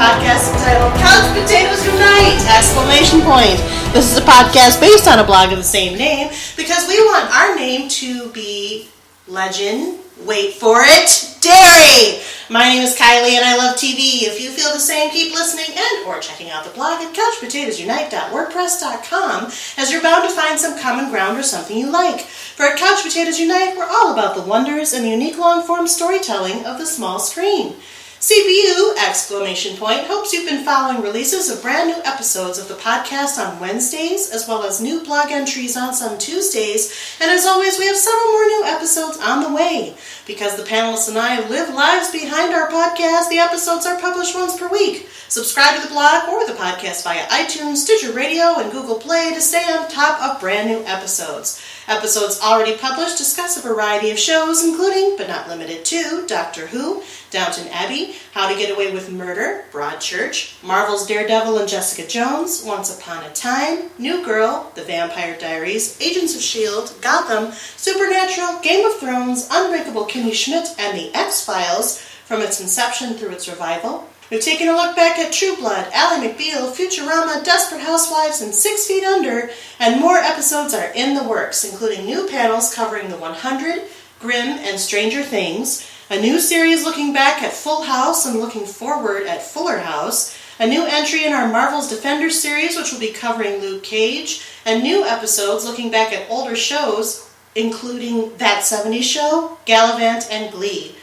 podcast entitled Couch Potatoes Unite! Exclamation point. This is a podcast based on a blog of the same name because we want our name to be legend. Wait for it, dairy! My name is Kylie and I love TV. If you feel the same, keep listening and or checking out the blog at couchpotatoesunite.wordpress.com as you're bound to find some common ground or something you like. For at Couch Potatoes Unite, we're all about the wonders and the unique long-form storytelling of the small screen. CPU, exclamation point, hopes you've been following releases of brand new episodes of the podcast on Wednesdays, as well as new blog entries on some Tuesdays, and as always, we have several more new episodes on the way. Because the panelists and I live lives behind our podcast, the episodes are published once per week. Subscribe to the blog or the podcast via iTunes, Stitcher Radio, and Google Play to stay on top of brand new episodes. Episodes already published discuss a variety of shows, including, but not limited to, Doctor Who, Downton Abbey, How to Get Away with Murder, Broadchurch, Marvel's Daredevil and Jessica Jones, Once Upon a Time, New Girl, The Vampire Diaries, Agents of S.H.I.E.L.D., Gotham, Supernatural, Game of Thrones, Unbreakable Kimmy Schmidt, and The X-Files, from its inception through its revival. We've taken a look back at True Blood, Ally McBeal, Futurama, Desperate Housewives, and 6 Feet Under, and more episodes are in the works, including new panels covering The 100, Grimm, and Stranger Things, a new series looking back at Full House and looking forward at Fuller House, a new entry in our Marvel's Defenders series, which will be covering Luke Cage, and new episodes looking back at older shows, including That 70s Show, Gallivant, and Glee.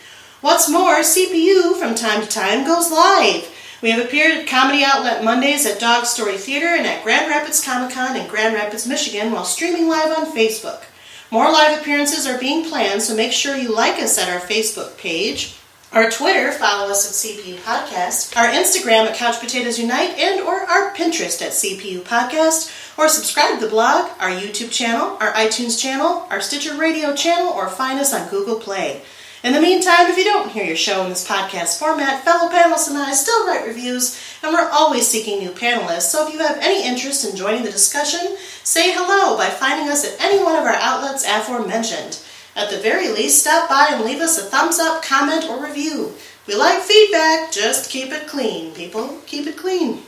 What's more, CPU from time to time goes live. We have appeared at Comedy Outlet Mondays at Dog Story Theater and at Grand Rapids Comic-Con in Grand Rapids, Michigan, while streaming live on Facebook. More live appearances are being planned, so make sure you like us at our Facebook page. Our Twitter, follow us at CPU Podcast. Our Instagram at Couch Potatoes Unite, and or our Pinterest at CPU Podcast. Or subscribe to the blog, our YouTube channel, our iTunes channel, our Stitcher Radio channel, or find us on Google Play. In the meantime, if you don't hear your show in this podcast format, fellow panelists and I still write reviews, and we're always seeking new panelists, so if you have any interest in joining the discussion, say hello by finding us at any one of our outlets aforementioned. At the very least, stop by and leave us a thumbs up, comment, or review. We like feedback, just keep it clean, people. Keep it clean.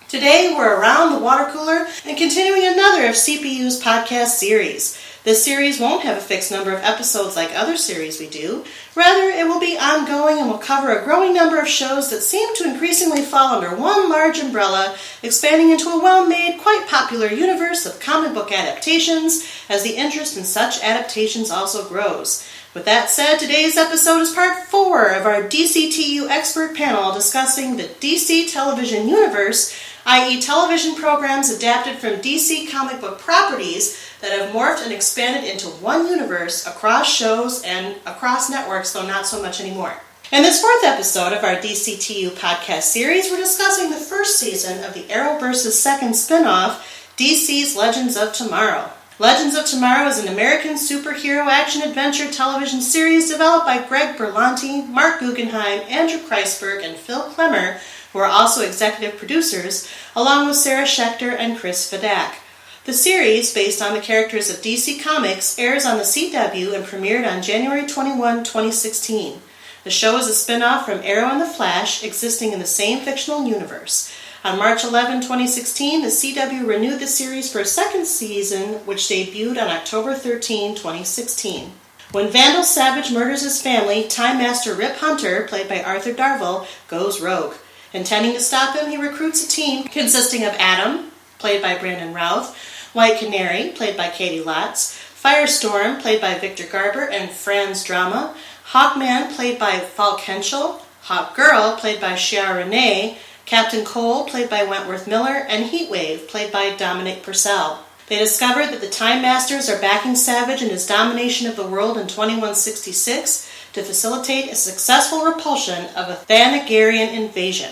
Today, we're around the water cooler and continuing another of CPU's podcast series. This series won't have a fixed number of episodes like other series we do. Rather, it will be ongoing and will cover a growing number of shows that seem to increasingly fall under one large umbrella, expanding into a well-made, quite popular universe of comic book adaptations, as the interest in such adaptations also grows. With that said, today's episode is part 4 of our DCTU expert panel discussing the DC television universe, i.e. television programs adapted from DC comic book properties that have morphed and expanded into one universe across shows and across networks, though not so much anymore. In this 4th episode of our DCTU podcast series, we're discussing the first season of the Arrowverse's second spin-off, DC's Legends of Tomorrow. Legends of Tomorrow is an American superhero action-adventure television series developed by Greg Berlanti, Mark Guggenheim, Andrew Kreisberg, and Phil Klemmer, who are also executive producers, along with Sarah Schechter and Chris Fadak. The series, based on the characters of DC Comics, airs on the CW and premiered on January 21, 2016. The show is a spin-off from Arrow and the Flash, existing in the same fictional universe. On March 11, 2016, the CW renewed the series for a second season, which debuted on October 13, 2016. When Vandal Savage murders his family, Time Master Rip Hunter, played by Arthur Darvill, goes rogue. Intending to stop him, he recruits a team consisting of Adam, played by Brandon Routh, White Canary, played by Katie Lotz, Firestorm, played by Victor Garber and Franz Drama, Hawkman, played by Falk Henschel, Hawkgirl, played by Shia Renee, Captain Cole, played by Wentworth Miller, and Heatwave, played by Dominic Purcell. They discover that the Time Masters are backing Savage in his domination of the world in 2166 to facilitate a successful repulsion of a Thanagarian invasion.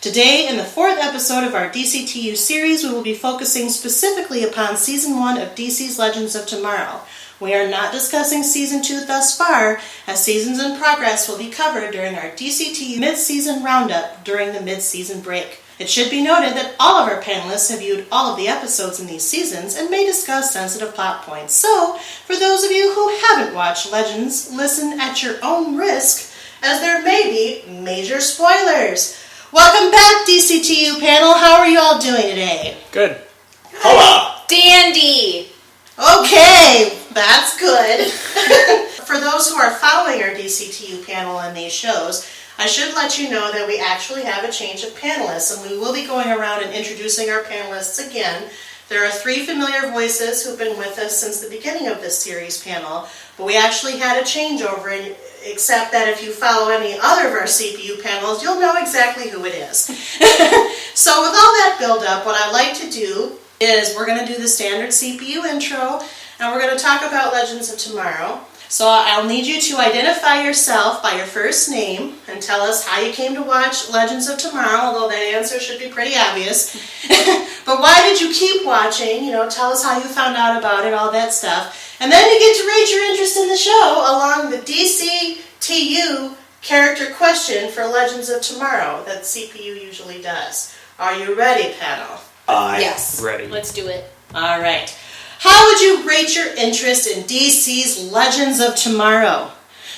Today, in the 4th episode of our DCTU series, we will be focusing specifically upon Season 1 of DC's Legends of Tomorrow. We are not discussing Season 2 thus far, as seasons in progress will be covered during our DCTU mid-season roundup during the mid-season break. It should be noted that all of our panelists have viewed all of the episodes in these seasons and may discuss sensitive plot points. So, for those of you who haven't watched Legends, listen at your own risk, as there may be major spoilers. Welcome back, DCTU panel. How are you all doing today? Good. Hola! Dandy! Okay, that's good. For those who are following our DCTU panel in these shows, I should let you know that we actually have a change of panelists, and we will be going around and introducing our panelists again. There are 3 familiar voices who've been with us since the beginning of this series panel, but we actually had a changeover, except that if you follow any other of our CPU panels, you'll know exactly who it is. So with all that build up, what I like to do is we're going to do the standard CPU intro, and we're going to talk about Legends of Tomorrow. So I'll need you to identify yourself by your first name and tell us how you came to watch Legends of Tomorrow, although that answer should be pretty obvious. But why did you keep watching? Tell us how you found out about it, all that stuff. And then you get to rate your interest in the show along the DCTU character question for Legends of Tomorrow that CPU usually does. Are you ready, panel? Yes. Ready. Let's do it. All right. How would you rate your interest in DC's Legends of Tomorrow?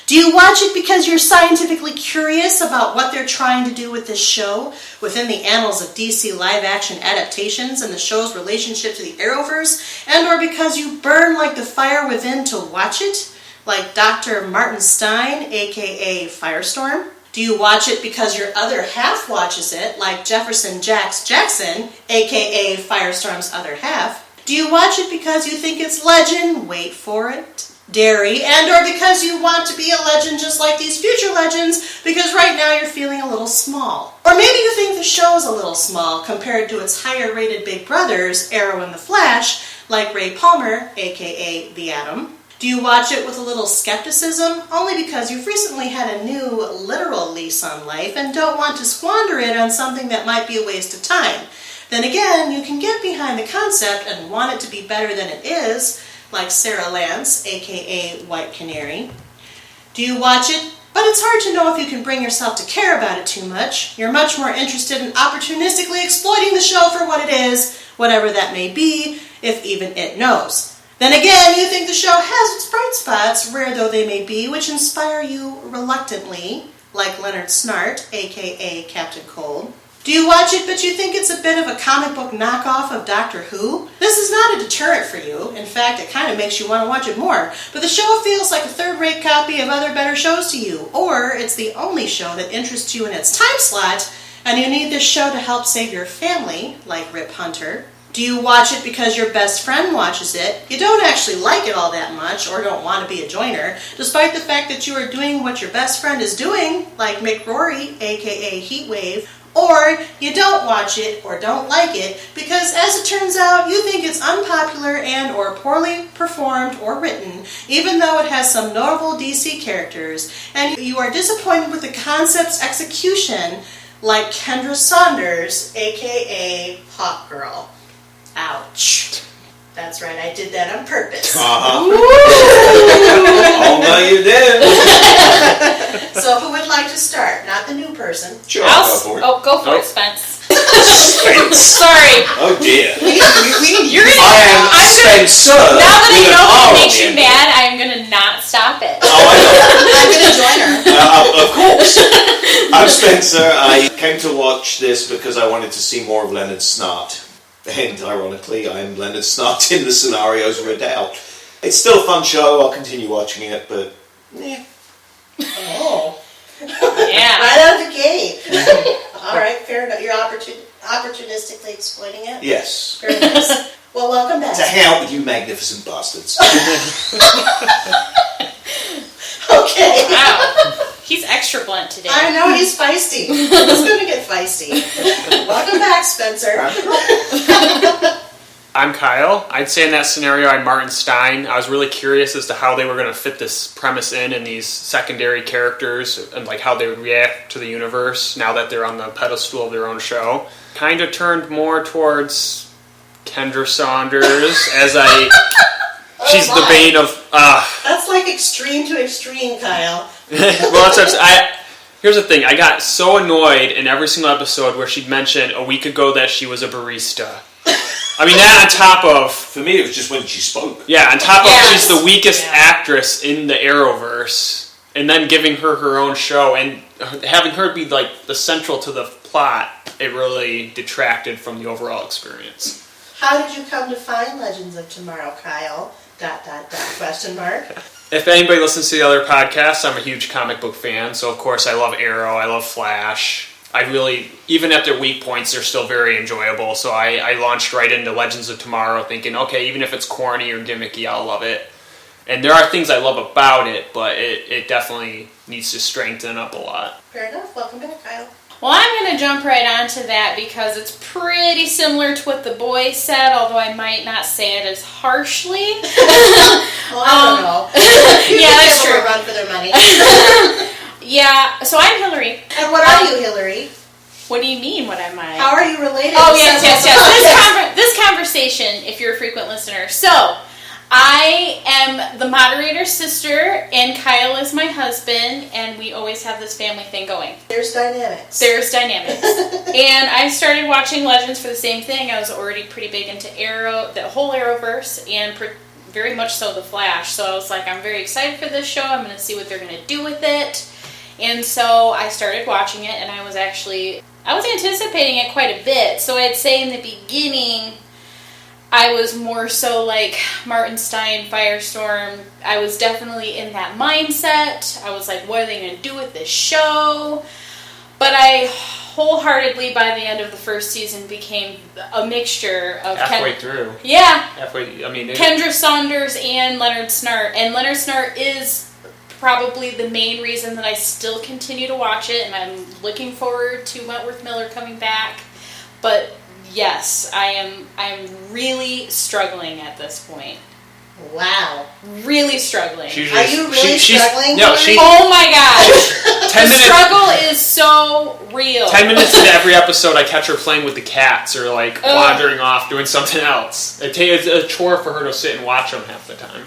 Do you watch it because you're scientifically curious about what they're trying to do with this show within the annals of DC live-action adaptations and the show's relationship to the Arrowverse, and or because you burn like the fire within to watch it, like Dr. Martin Stein, aka Firestorm? Do you watch it because your other half watches it, like Jefferson Jackson, aka Firestorm's other half? Do you watch it because you think it's legend, wait for it, dairy, and or because you want to be a legend just like these future legends because right now you're feeling a little small? Or maybe you think the show's a little small compared to its higher rated big brothers, Arrow and the Flash, like Ray Palmer, aka The Atom. Do you watch it with a little skepticism, only because you've recently had a new literal lease on life and don't want to squander it on something that might be a waste of time? Then again, you can get behind the concept and want it to be better than it is, like Sarah Lance, aka White Canary. Do you watch it, but it's hard to know if you can bring yourself to care about it too much? You're much more interested in opportunistically exploiting the show for what it is, whatever that may be, if even it knows. Then again, you think the show has its bright spots, rare though they may be, which inspire you reluctantly, like Leonard Snart, aka Captain Cold. Do you watch it, but you think it's a bit of a comic book knockoff of Doctor Who? This is not a deterrent for you. In fact, it kind of makes you want to watch it more. But the show feels like a third-rate copy of other better shows to you. Or it's the only show that interests you in its time slot, and you need this show to help save your family, like Rip Hunter. Do you watch it because your best friend watches it? You don't actually like it all that much, or don't want to be a joiner, despite the fact that you are doing what your best friend is doing, like Mick Rory, aka Heatwave. Or you don't watch it or don't like it because, as it turns out, you think it's unpopular and or poorly performed or written, even though it has some notable DC characters, and you are disappointed with the concept's execution, like Kendra Saunders, aka Hawk Girl. Ouch. That's right, I did that on purpose. Oh, no, you did. So who would like to start? Not the new person. Sure, I'll go for it. Oh, go for it, Spence. Spence. Sorry. Oh, dear. You're gonna. I am Spencer. Now that I with know an what R makes on you the end. mad, I'm gonna not stop it. Oh, I I'm going to join her. know. Of course. I'm Spencer. I came to watch this because I wanted to see more of Leonard Snart. And ironically, I'm Leonard Snart in the scenarios read out. It's still a fun show. I'll continue watching it, but Oh. Yeah. Right out of the gate. All right, fair enough. You're opportunistically exploiting it? yes. Very nice. Well, welcome back. To hell with you magnificent bastards. Okay. Wow. He's extra blunt today. I know, he's feisty. He's going to get feisty. Welcome back, Spencer. I'm Kyle. I'd say in that scenario, I'm Martin Stein. I was really curious as to how they were going to fit this premise in these secondary characters and like how they would react to the universe now that they're on the pedestal of their own show. Kind of turned more towards Kendra Saunders as she's the bane of... That's like extreme to extreme, Kyle. Well, here's the thing. I got so annoyed in every single episode where she'd mention a week ago that she was a barista. I mean, that on top of... For me, it was just when she spoke. Yeah, on top of Yes. she's the weakest actress in the Arrowverse. And then giving her her own show and having her be like the central to the plot, it really detracted from the overall experience. How did you come to find Legends of Tomorrow, Kyle? ... question mark. If anybody listens to the other podcasts, I'm a huge comic book fan, so of course I love Arrow, I love Flash. I really, even at their weak points, they're still very enjoyable, so I launched right into Legends of Tomorrow thinking, okay, even if it's corny or gimmicky, I'll love it. And there are things I love about it, but it definitely needs to strengthen up a lot. Fair enough. Welcome back, Kyle. Well, I'm going to jump right onto that because it's pretty similar to what the boys said, although I might not say it as harshly. Well, I don't know. Yeah, that's People true. will run for their money. Yeah, so I'm Hilary. And what are you, Hilary? What do you mean, what am I? How are you related? Oh, to yes. several- This conversation, if you're a frequent listener. So, I am the moderator's sister, and Kyle is my husband, and we always have this family thing going. There's dynamics. There's dynamics. And I started watching Legends for the same thing. I was already pretty big into Arrow, the whole Arrowverse, and very much so the Flash. So I was like, I'm very excited for this show. I'm going to see what they're going to do with it. And so I started watching it, and I was anticipating it quite a bit. So I'd say in the beginning, I was more so like Martin Stein, Firestorm. I was definitely in that mindset. I was like, what are they going to do with this show? But I wholeheartedly, by the end of the first season, became a mixture of... Halfway through. Yeah. Kendra Saunders and Leonard Snart. And Leonard Snart is probably the main reason that I still continue to watch it, and I'm looking forward to Wentworth Miller coming back. But yes, I'm really struggling at this point. Wow. Really struggling. Are you really struggling? No, oh my gosh. 10 the minutes. struggle is so real. 10 minutes into every episode, I catch her playing with the cats or like wandering off doing something else. It's a chore for her to sit and watch them half the time.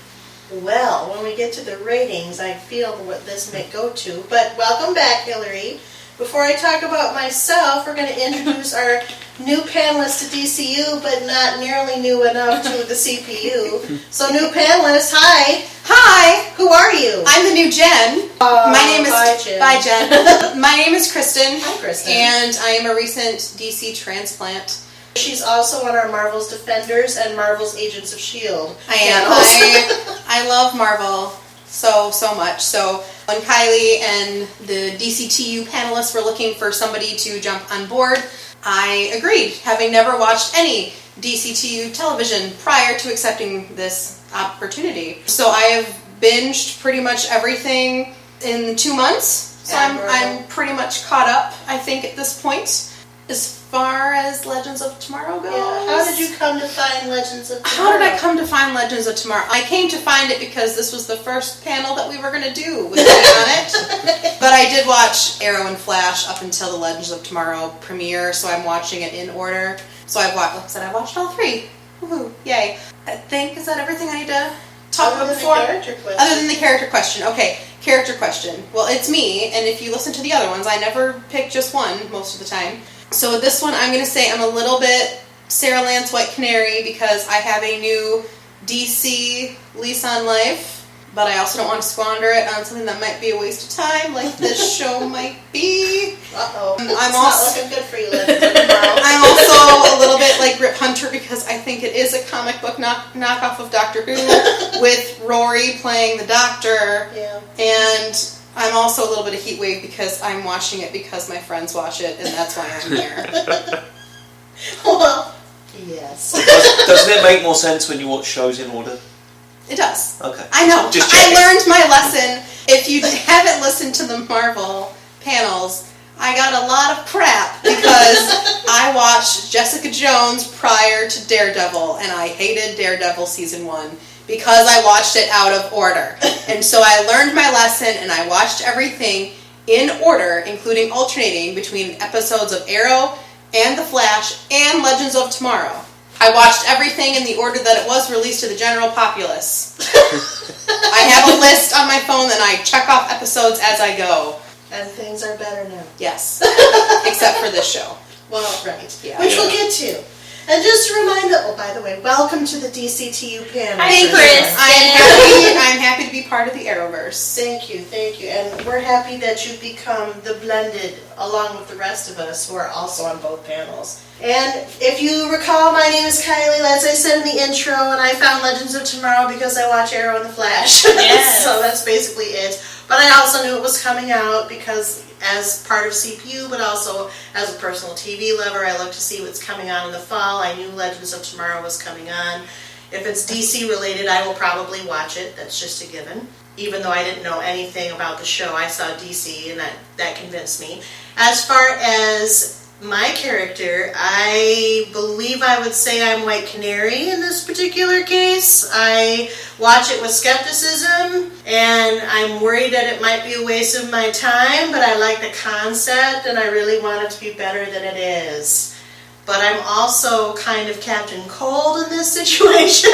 Well, when we get to the ratings, I feel what this may go to. But welcome back, Hilary. Before I talk about myself, we're going to introduce our new panelist to DCU, but not nearly new enough to the CPU. So, new panelist, hi. Hi. Who are you? I'm the new Jen. My name is hi, Jen. Bye, Jen. My name is Kristen. Hi, Kristen. And I am a recent DC transplant. She's also on our Marvel's Defenders and Marvel's Agents of S.H.I.E.L.D. I am. I love Marvel so much. So when Kylie and the DCTU panelists were looking for somebody to jump on board, I agreed, having never watched any DCTU television prior to accepting this opportunity. So I have binged pretty much everything in 2 months. So I'm pretty much caught up, I think, at this point. As far as Legends of Tomorrow goes. Yeah. How did you come to find Legends of Tomorrow? How did I come to find Legends of Tomorrow? I came to find it because this was the first panel that we were going to do with me on it. But I did watch Arrow and Flash up until the Legends of Tomorrow premiere, so I'm watching it in order. So I watched all three. Woohoo! Yay! I think, is that everything I need to talk about before? Other than the character question. Okay, character question. Well, it's me, and if you listen to the other ones, I never pick just one most of the time. So this one, I'm going to say I'm a little bit Sarah Lance White Canary because I have a new DC lease on life, but I also don't want to squander it on something that might be a waste of time, like this show might be. Uh-oh. I'm not looking good for you, Legends of Tomorrow. I'm also a little bit like Rip Hunter because I think it is a comic book knockoff of Doctor Who with Rory playing the Doctor. Yeah. And I'm also a little bit of heat wave because I'm watching it because my friends watch it, and that's why I'm here. Well, yes. Doesn't it make more sense when you watch shows in order? It does. Okay. I know. Just I checking. learned my lesson. If you haven't listened to the Marvel panels, I got a lot of crap because I watched Jessica Jones prior to Daredevil, and I hated Daredevil season 1. Because I watched it out of order. And so I learned my lesson and I watched everything in order, including alternating between episodes of Arrow and The Flash and Legends of Tomorrow. I watched everything in the order that it was released to the general populace. I have a list on my phone and I check off episodes as I go. And things are better now. Yes. Except for this show. Well, right. Yeah. Which we'll get to. And just to remind that, by the way, welcome to the DCTU panel. Hi, Kristen. I'm happy to be part of the Arrowverse. Thank you. And we're happy that you've become the blended along with the rest of us who are also on both panels. And if you recall, my name is Kylie, as I said in the intro, and I found Legends of Tomorrow because I watch Arrow and the Flash. Yes. So that's basically it. But I also knew it was coming out because as part of CPU, but also as a personal TV lover, I look to see what's coming on in the fall. I knew Legends of Tomorrow was coming on. If it's DC related, I will probably watch it. That's just a given. Even though I didn't know anything about the show, I saw DC and that convinced me. As far as my character, I believe I would say I'm White Canary in this particular case. I watch it with skepticism, and I'm worried that it might be a waste of my time, but I like the concept, and I really want it to be better than it is. But I'm also kind of Captain Cold in this situation,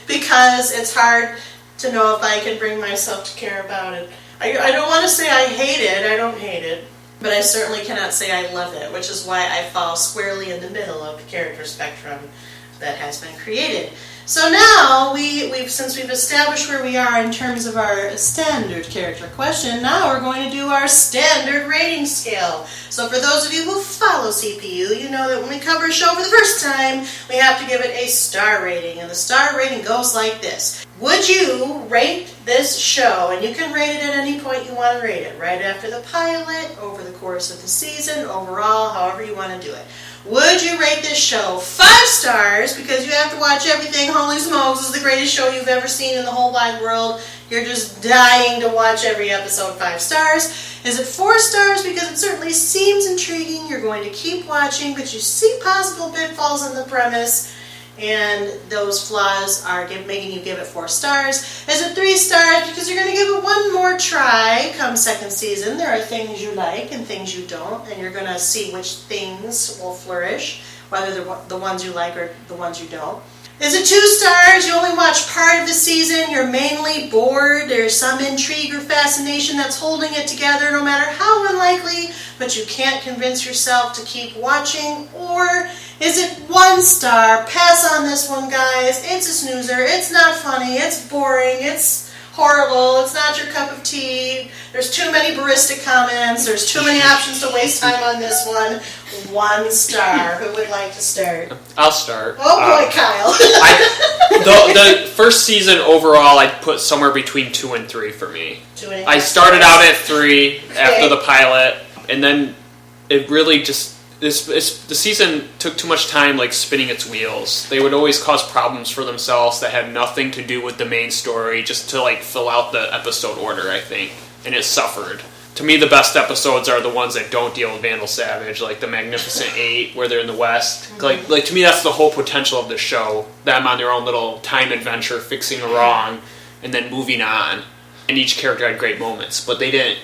because it's hard to know if I can bring myself to care about it. I don't want to say I hate it, I don't hate it. But I certainly cannot say I love it, which is why I fall squarely in the middle of the character spectrum that has been created. So now, since we've established where we are in terms of our standard character question, now we're going to do our standard rating scale. So for those of you who follow CPU, you know that when we cover a show for the first time, we have to give it a star rating. And the star rating goes like this. Would you rate this show, and you can rate it at any point you want to rate it, right after the pilot, over the course of the season, overall, however you want to do it. Would you rate this show 5 stars, because you have to watch everything, holy smokes, this is the greatest show you've ever seen in the whole wide world, you're just dying to watch every episode 5 stars? Is it 4 stars, because it certainly seems intriguing, you're going to keep watching, but you see possible pitfalls in the premise, and those flaws are making you give it 4 stars. Is it 3 stars because you're going to give it one more try come second season? There are things you like and things you don't, and you're going to see which things will flourish, whether they're the ones you like or the ones you don't. Is it 2 stars? You only watch part of the season, you're mainly bored, there's some intrigue or fascination that's holding it together no matter how unlikely, but you can't convince yourself to keep watching? Or is it 1 star? Pass on this one, guys. It's a snoozer. It's not funny. It's boring. It's horrible. It's not your cup of tea. There's too many barista comments. There's too many options to waste time on this one. 1 star. Who would like to start? I'll start. Oh boy, Kyle. The first season overall, I'd put somewhere between 2 and 3 for me. 2.5 I started stars. out at 3 after the pilot, and then it really just the season took too much time like spinning its wheels. They would always cause problems for themselves that had nothing to do with the main story, just to like fill out the episode order, I think, and it suffered. To me, the best episodes are the ones that don't deal with Vandal Savage, like the Magnificent 8, where they're in the West. Mm-hmm. Like to me, that's the whole potential of the show. Them on their own little time adventure, fixing a wrong, and then moving on. And each character had great moments, but they didn't.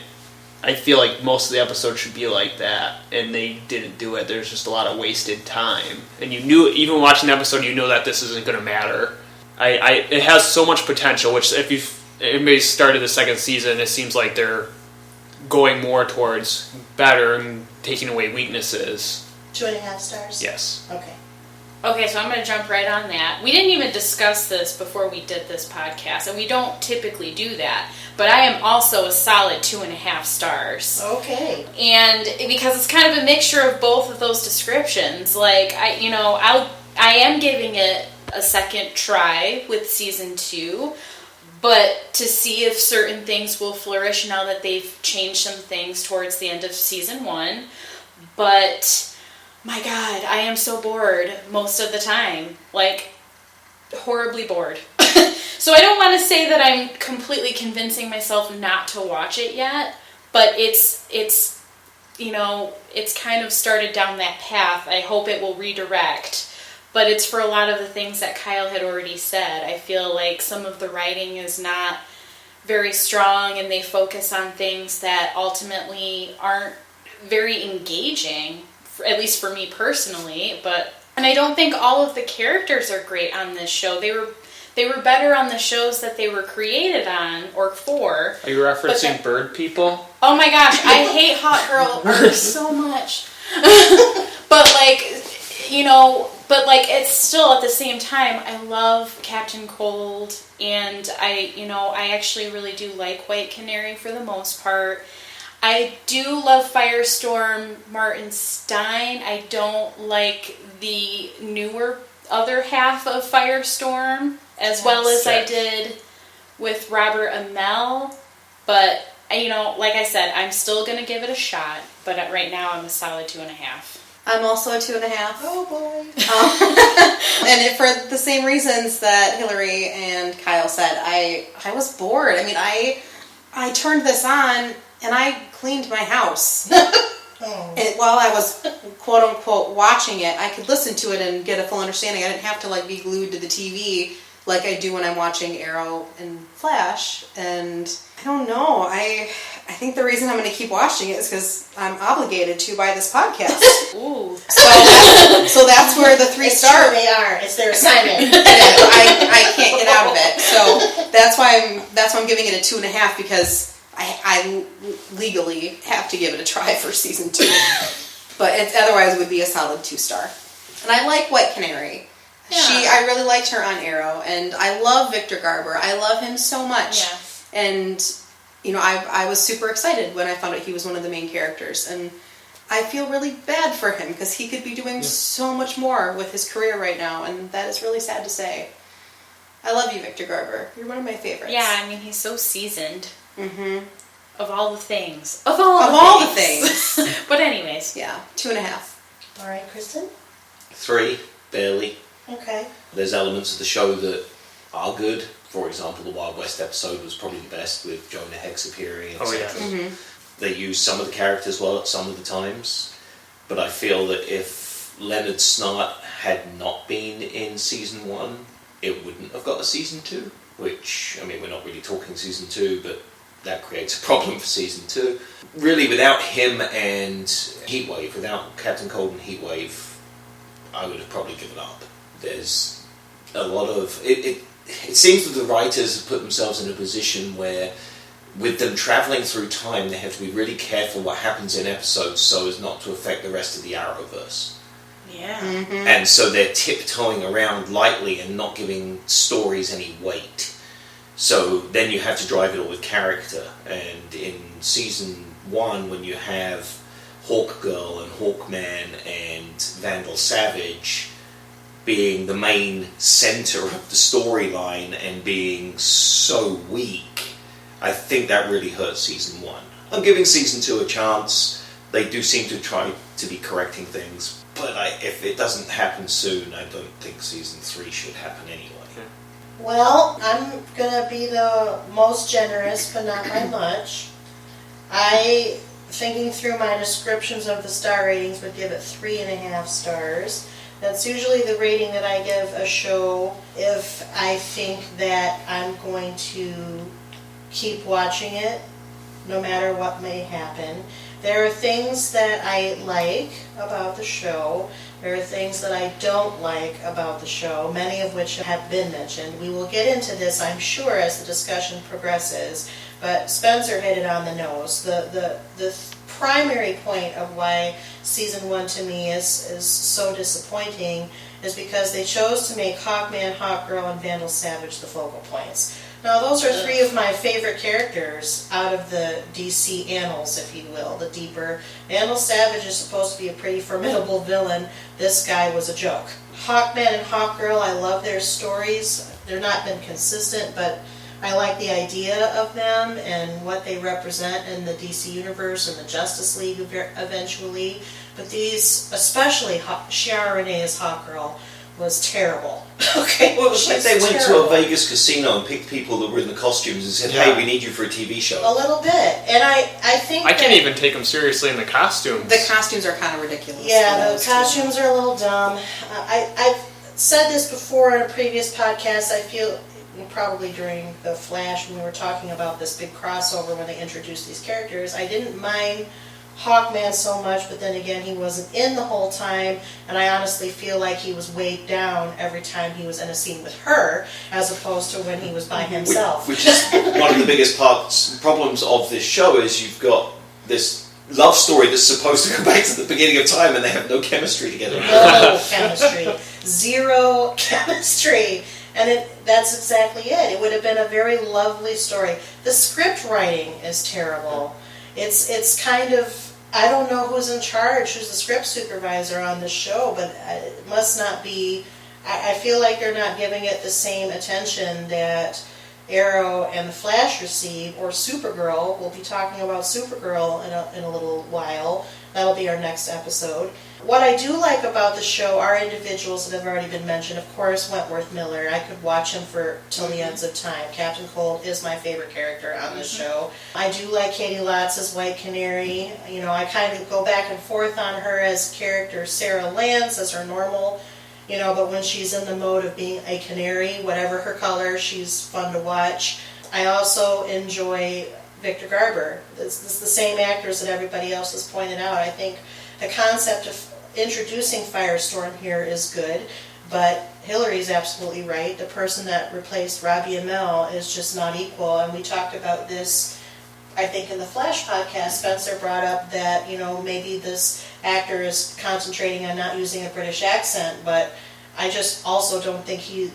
I feel like most of the episodes should be like that, and they didn't do it. There's just a lot of wasted time. And you knew, even watching the episode, you know that this isn't going to matter. It has so much potential, which if anybody started the second season, it seems like they're going more towards better and taking away weaknesses. 2.5 stars? Yes. Okay, so I'm going to jump right on that. We didn't even discuss this before we did this podcast, and we don't typically do that. But I am also a solid 2.5 stars. Okay. And because it's kind of a mixture of both of those descriptions. Like, I am giving it a second try with season 2, but to see if certain things will flourish now that they've changed some things towards the end of season 1. But my God, I am so bored most of the time. Like, horribly bored. So I don't want to say that I'm completely convincing myself not to watch it yet, but it's kind of started down that path. I hope it will redirect. But it's for a lot of the things that Kyle had already said. I feel like some of the writing is not very strong, and they focus on things that ultimately aren't very engaging, at least for me personally. And I don't think all of the characters are great on this show. They were better on the shows that they were created on or for. Are you referencing Bird People? Oh my gosh, I hate Hot Girl art so much. But But, like, it's still, at the same time, I love Captain Cold, and I actually really do like White Canary for the most part. I do love Firestorm Martin Stein. I don't like the newer other half of Firestorm as well as I did with Robert Amell. But, like I said, I'm still going to give it a shot. But right now, I'm a solid 2.5. I'm also a 2.5. Oh boy. And for the same reasons that Hilary and Kyle said, I was bored. I mean, I turned this on and I cleaned my house. And while I was quote unquote watching it, I could listen to it and get a full understanding. I didn't have to like be glued to the TV like I do when I'm watching Arrow and Flash. And I don't know. I think the reason I'm going to keep watching it is because I'm obligated to by this podcast. Ooh. So that's where the 3 stars. They are. It's their assignment. I can't get out of it. So that's why I'm giving it a 2.5 because I legally have to give it a try for season 2. But otherwise it would be a solid 2-star. And I like White Canary. Yeah. I really liked her on Arrow, and I love Victor Garber. I love him so much. Yeah. And I was super excited when I found out he was one of the main characters, and I feel really bad for him because he could be doing so much more with his career right now, and that is really sad to say. I love you, Victor Garber. You're one of my favorites. Yeah, I mean, he's so seasoned. Mm-hmm. Of all the things. Of all the things. But anyways. Yeah, 2.5. All right, Kristen? 3, barely. Okay. There's elements of the show that are good. For example, the Wild West episode was probably the best with Jonah Hex appearing, etc. Oh, yeah. Mm-hmm. They used some of the characters well at some of the times, but I feel that if Leonard Snart had not been in season 1, it wouldn't have got a season 2, which, I mean, we're not really talking season 2, but that creates a problem for season 2. Really, without him and Heatwave, without Captain Cold and Heatwave, I would have probably given up. There's a lot of... It seems that the writers have put themselves in a position where, with them travelling through time, they have to be really careful what happens in episodes so as not to affect the rest of the Arrowverse. Yeah. Mm-hmm. And so they're tiptoeing around lightly and not giving stories any weight. So then you have to drive it all with character. And in season 1, when you have Hawkgirl and Hawkman and Vandal Savage being the main centre of the storyline and being so weak, I think that really hurt season 1. I'm giving season 2 a chance. They do seem to try to be correcting things, but if it doesn't happen soon, I don't think season 3 should happen anyway. Well, I'm going to be the most generous, but not by much. Thinking through my descriptions of the star ratings, would give it 3.5 stars. That's usually the rating that I give a show if I think that I'm going to keep watching it, no matter what may happen. There are things that I like about the show. There are things that I don't like about the show, many of which have been mentioned. We will get into this, I'm sure, as the discussion progresses, but Spencer hit it on the nose. The primary point of why season 1 to me is so disappointing is because they chose to make Hawkman, Hawkgirl, and Vandal Savage the focal points. Now, those are 3 of my favorite characters out of the DC annals, if you will, the deeper. Vandal Savage is supposed to be a pretty formidable villain. This guy was a joke. Hawkman and Hawkgirl, I love their stories. They've not been consistent, but I like the idea of them and what they represent in the DC Universe and the Justice League eventually. But these, especially Ciara Renee as Hawkgirl, was terrible. Okay, well, it was like they went to a Vegas casino and picked people that were in the costumes and said, "Hey, we need you for a TV show." A little bit, and I think I can't even take them seriously in the costumes. The costumes are kind of ridiculous. Yeah, the costumes are a little dumb. I've said this before in a previous podcast. I feel probably during the Flash when we were talking about this big crossover when they introduced these characters, I didn't mind Hawkman so much, but then again, he wasn't in the whole time, and I honestly feel like he was weighed down every time he was in a scene with her, as opposed to when he was by himself. Which is one of the biggest problems of this show is you've got this love story that's supposed to go back to the beginning of time, and they have no chemistry together. No chemistry. Zero chemistry. And that's exactly it. It would have been a very lovely story. The script writing is terrible. It's kind of, I don't know who's in charge, who's the script supervisor on the show, but it must not be, I feel like they're not giving it the same attention that Arrow and the Flash receive, or Supergirl. We'll be talking about Supergirl in a little while. That'll be our next episode. What I do like about the show are individuals that have already been mentioned. Of course, Wentworth Miller. I could watch him till the ends of time. Captain Cold is my favorite character on the show. I do like Katie Lotz as White Canary. You know, I kind of go back and forth on her as character Sarah Lance as her normal. You know, but when she's in the mode of being a canary, whatever her color, she's fun to watch. I also enjoy Victor Garber. It's the same actors that everybody else has pointed out. I think the concept of introducing Firestorm here is good, but Hilary's absolutely right. The person that replaced Robbie Amell is just not equal, and we talked about this, I think, in the Flash podcast. Spencer brought up that, you know, maybe this actor is concentrating on not using a British accent, but I just also don't think he's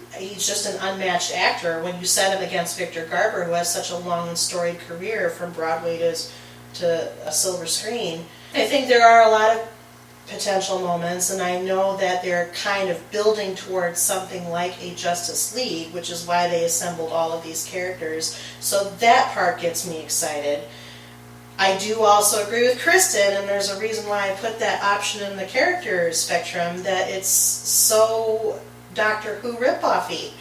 just an unmatched actor when you set him against Victor Garber, who has such a long and storied career from Broadway to a silver screen. I think there are a lot of potential moments, and I know that they're kind of building towards something like a Justice League, which is why they assembled all of these characters. So that part gets me excited. I do also agree with Kristen, and there's a reason why I put that option in the character spectrum, that it's so Doctor Who ripoff-y.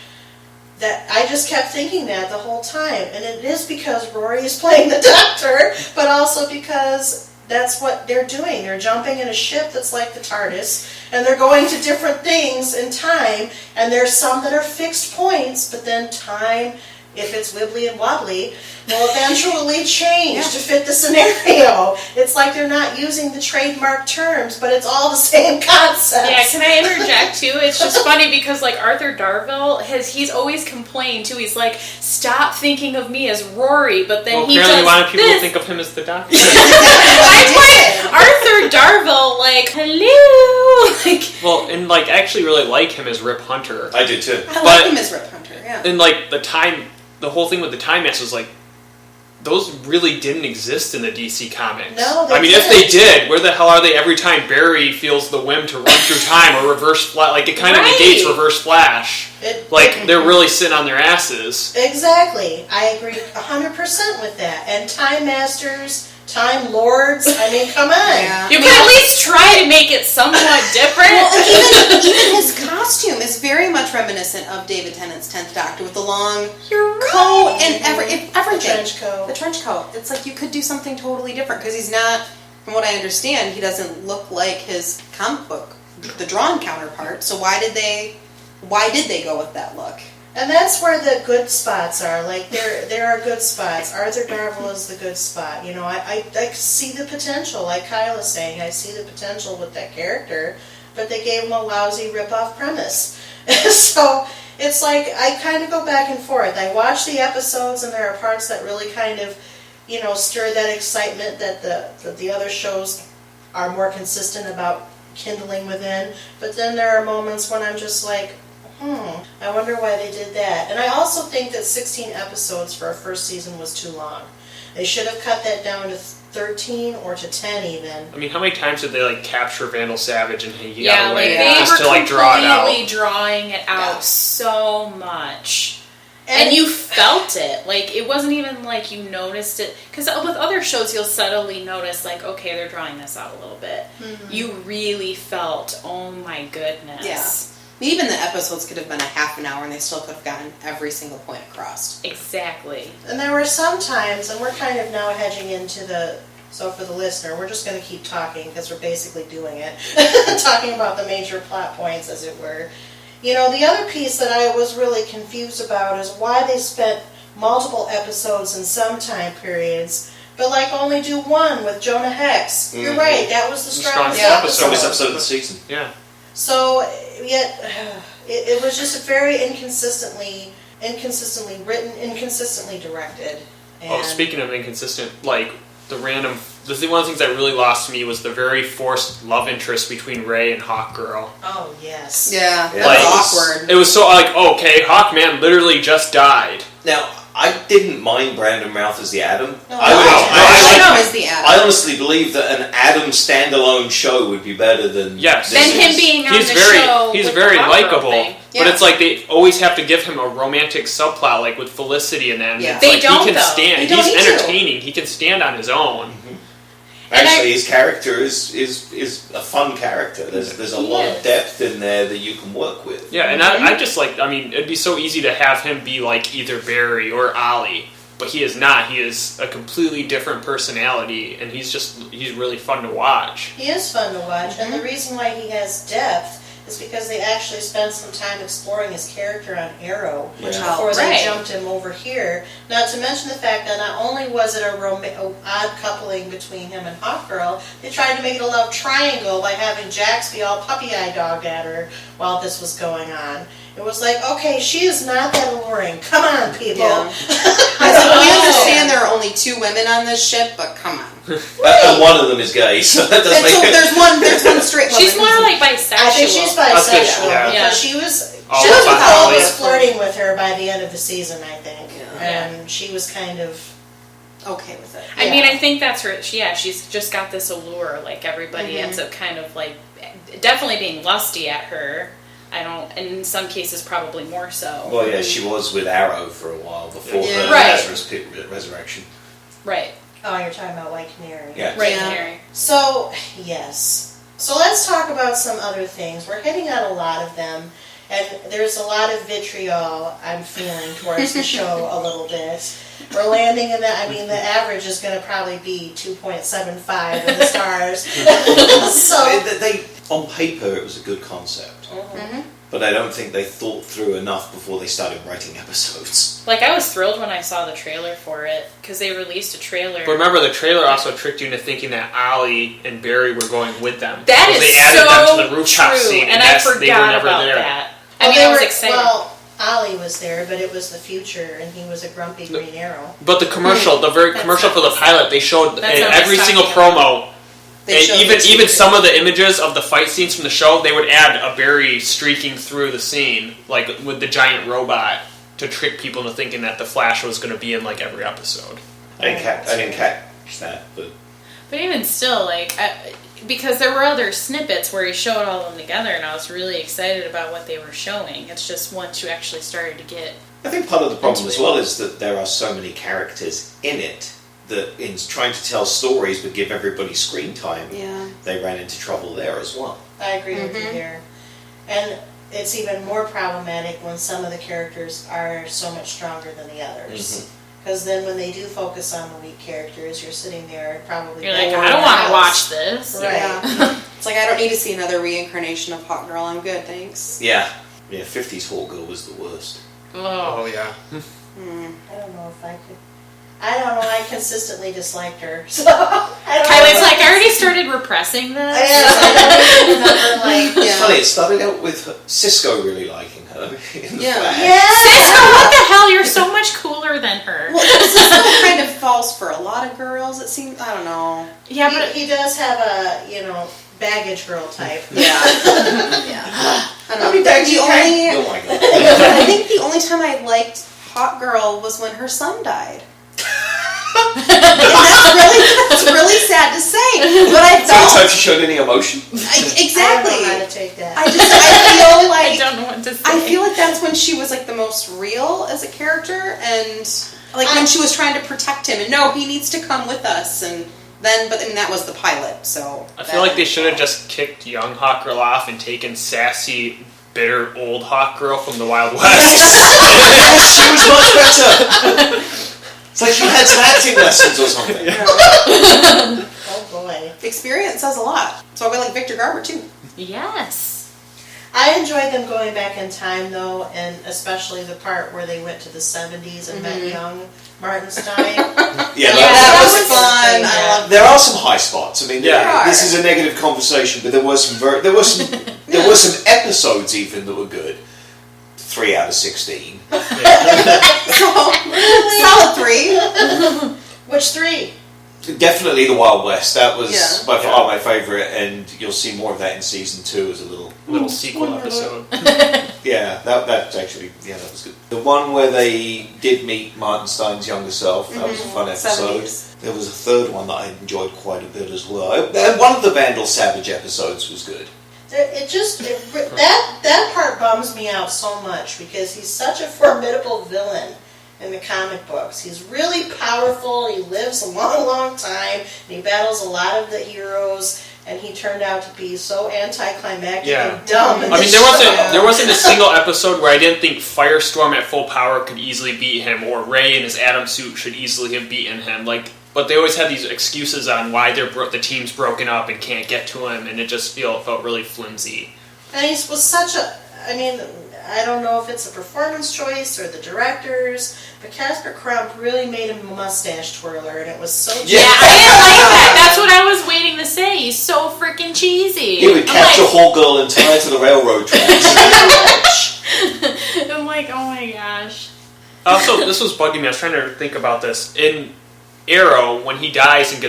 That I just kept thinking that the whole time. And it is because Rory is playing the Doctor, but also because that's what they're doing. They're jumping in a ship that's like the TARDIS, and they're going to different things in time, and there's some that are fixed points, but then time, if it's wibbly and wobbly, will eventually change to fit the scenario. It's like they're not using the trademark terms, but it's all the same concept. Yeah, can I interject too? It's just funny because like Arthur Darvill, he's always complained too. He's like, stop thinking of me as Rory, but then he does apparently wanted people this. to think of him as the Doctor. I'm like, Arthur Darvill, like, hello. Like, Well, and like, I actually really like him as Rip Hunter. I do too. I like him as Rip Hunter, yeah. And like the whole thing with the Time Masters, like, those really didn't exist in the DC comics. No, they I mean, if they did, where the hell are they every time Barry feels the whim to run through time or reverse Flash? Like, it kind of negates Reverse Flash. They're really sitting on their asses. Exactly. I agree 100% with that. And Time Masters, Time Lords, I mean, come on. Yeah. you can at least try to make it somewhat different. Well, and even his costume is very much reminiscent of David Tennant's 10th Doctor with the long coat and everything. The trench coat. The trench coat. It's like you could do something totally different because he's not, from what I understand, he doesn't look like his comic book, the drawn counterpart. So why did they go with that look? And that's where the good spots are. Like, there are good spots. Arthur Darvill is the good spot. You know, I see the potential. Like Kyle is saying, I see the potential with that character, but they gave him a lousy rip-off premise. So it's like, I kind of go back and forth. I watch the episodes, and there are parts that really kind of, you know, stir that excitement that the other shows are more consistent about kindling within. But then there are moments when I'm just like, I wonder why they did that. And I also think that 16 episodes for a first season was too long. They should have cut that down to 13 or to 10 even. I mean, how many times did they like capture Vandal Savage and he Yeah, got away like they just were to like draw it out? completely drawing it out so much. And you felt it. Like, it wasn't even like you noticed it. Because with other shows, you'll subtly notice, like, okay, they're drawing this out a little bit. Mm-hmm. You really felt, oh my goodness. Yeah. Even the episodes could have been a half an hour and they still could have gotten every single point across. Exactly. And there were some times, and we're kind of now hedging into so for the listener, we're just going to keep talking because we're basically doing it. Talking about the major plot points, as it were. You know, the other piece that I was really confused about is why they spent multiple episodes in some time periods, but like only do one with Jonah Hex. Mm-hmm. You're right, that was the strongest episode. Strongest episode of the season. Yeah. So, yet, it was just very inconsistently written, inconsistently directed. And speaking of inconsistent, like, one of the things that really lost me was the very forced love interest between Ray and Hawkgirl. Oh, yes. Yeah, that Like, was awkward. It was so like, okay, Hawkman literally just died. Now, I didn't mind Brandon Routh as the Atom. No, I was the Atom. I honestly believe that an Atom standalone show would be better than Yes. Than him being on the show. He's with very the Hawkgirl likable, thing. but Yeah. it's like they always have to give him a romantic subplot, like with Felicity and them. Yeah. It's They like don't, he can though. stand. They don't He's need to. entertaining. He can stand on his own. Actually, his character is a fun character. There's a lot of depth in there that you can work with. Yeah, and I just like, I mean, it'd be so easy to have him be like either Barry or Ollie, but he is not. He is a completely different personality, and he's really fun to watch. He is fun to watch, and the reason why he has depth is because they actually spent some time exploring his character on Arrow before they jumped him over here. Not to mention the fact that not only was it a odd coupling between him and Hawkgirl, they tried to make it a love triangle by having Jax be all puppy-eye dogged at her while this was going on. It was like, okay, she is not that alluring. Come on, people. Yeah. I was like, we understand there are only 2 women on this ship, but come on. And one of them is gay, so that doesn't make it. There's one straight woman. She's more like bisexual. I think she's bisexual Yeah. because she was All always flirting with her by the end of the season, I think, Yeah. and she was kind of okay with it. I mean, I think that's her. She's just got this allure. Like everybody ends up kind of like definitely being lusty at her. And in some cases probably more so. Well, yeah, she was with Arrow for a while before her Right. Lazarus Pit resurrection. Right. oh, you're talking about White Canary. Yeah. Right, Yeah. Mary. So yes, so let's talk about some other things. We're hitting on a lot of them, and there's a lot of vitriol I'm feeling towards the show a little bit. We're landing in that. I mean, the average is going to probably be 2.75 in the stars. So They on paper, it was a good concept. But I don't think they thought through enough before they started writing episodes. Like I was thrilled when I saw the trailer for it because they released a trailer. But remember, the trailer also tricked you into thinking that Ollie and Barry were going with them. That Because is they added so them to the rooftop true, scene, and I they were forgot never about there. that. I mean, I was excited. Well, Ollie was there, but it was the future, and he was a grumpy Green Arrow. But the commercial, the very That's commercial not for the what's pilot, they showed That's not every what's single talking promo. They showed And the even secret. some of the images of the fight scenes from the show, they would add a Barry streaking through the scene, like with the giant robot, to trick people into thinking that the Flash was going to be in like every episode. I didn't catch that, but But even still, like, because there were other snippets where he showed all of them together, and I was really excited about what they were showing. It's just once you actually started to get... I think part of the problem as well is that there are so many characters in it that in trying to tell stories but give everybody screen time, they ran into trouble there as well. I agree with you there. And it's even more problematic when some of the characters are so much stronger than the others. Because then when they do focus on the weak characters, you're sitting there probably... You're like, bored I don't want to out. watch this. Right. Yeah. It's like, I don't need to see another reincarnation of Hot Girl. I'm good, thanks. Yeah. 50s Hawk Girl was the worst. Oh. yeah. I don't know if I could... I don't know, I consistently disliked her, so... I don't Kylie's know. like, I already started repressing this. I don't even remember, like... It's funny, it started out with Cisco really liking her in the Flash. Cisco, what the hell? You're so much cooler than her. Well, this kind of falls for a lot of girls, it seems. I don't know. Yeah, but He does have a, baggage girl type. Yeah. Yeah. I don't know. How many bags you The carry? only- Oh my god. I think the only time I liked Hot Girl was when her son died. And that's really sad to say, but I So any felt time she showed any emotion? exactly. I don't know how to take that. I feel I like don't know what to say. I feel like that's when she was like the most real as a character, and like when she was trying to protect him, and no, he needs to come with us, and then that was the pilot. So I feel like they should have just kicked young Hawk Girl off and taken sassy, bitter old Hawk Girl from the Wild West. She was much better. It's like she had some acting lessons or something. Oh boy. experience says a lot. So I like Victor Garber too. Yes. I enjoyed them going back in time though, and especially the part where they went to the 70s and met young Martin Stein. Yeah, That was fun. I love there are some high spots. I mean, Yeah. this is a negative conversation, but there were some episodes even that were good. 3 out of 16. Solid 3. Which 3? Definitely the Wild West. That was by far Yeah. my favourite, and you'll see more of that in season 2 as a little sequel episode. Yeah, that actually, that was good. The one where they did meet Martin Stein's younger self, that was a fun episode. 70s. There was a third one that I enjoyed quite a bit as well. And one of the Vandal Savage episodes was good. That part bums me out so much because he's such a formidable villain in the comic books. He's really powerful, he lives a long, long time, and he battles a lot of the heroes, and he turned out to be so anticlimactic and dumb. I mean, there wasn't a single episode where I didn't think Firestorm at full power could easily beat him, or Ray in his Atom suit should easily have beaten him. But they always had these excuses on why the team's broken up and can't get to him, and it just felt really flimsy. And he was such a... I mean, I don't know if it's a performance choice or the directors, but Casper Crump really made him a mustache twirler, and it was so cheesy. Yeah, I didn't like that. That's what I was waiting to say. He's so freaking cheesy. He would catch a whole girl and tie her to the railroad tracks. I'm like, oh my gosh. Also, this was bugging me. I was trying to think about this. In Arrow, when he dies and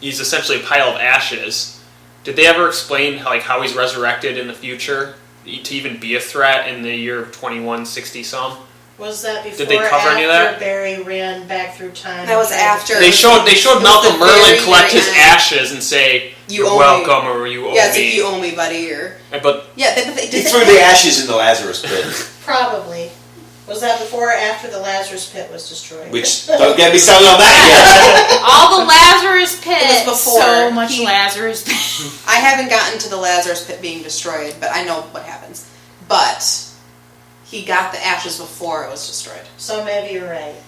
he's essentially a pile of ashes, did they ever explain how he's resurrected in the future to even be a threat in the year 2160-some? Was that before Did they cover any of that? Barry ran back through time? That was after. They showed Malcolm Merlin collect his end. ashes and say, "You're welcome," or "You owe me." Yeah, it's like, "You owe me, buddy," or... But they He threw the ashes in the Lazarus pit. Probably. Was that before or after the Lazarus pit was destroyed? Which, don't get me started on that All the Lazarus pit. It was before. So much Lazarus pit. I haven't gotten to the Lazarus pit being destroyed, but I know what happens. But he got the ashes before it was destroyed. So maybe you're right.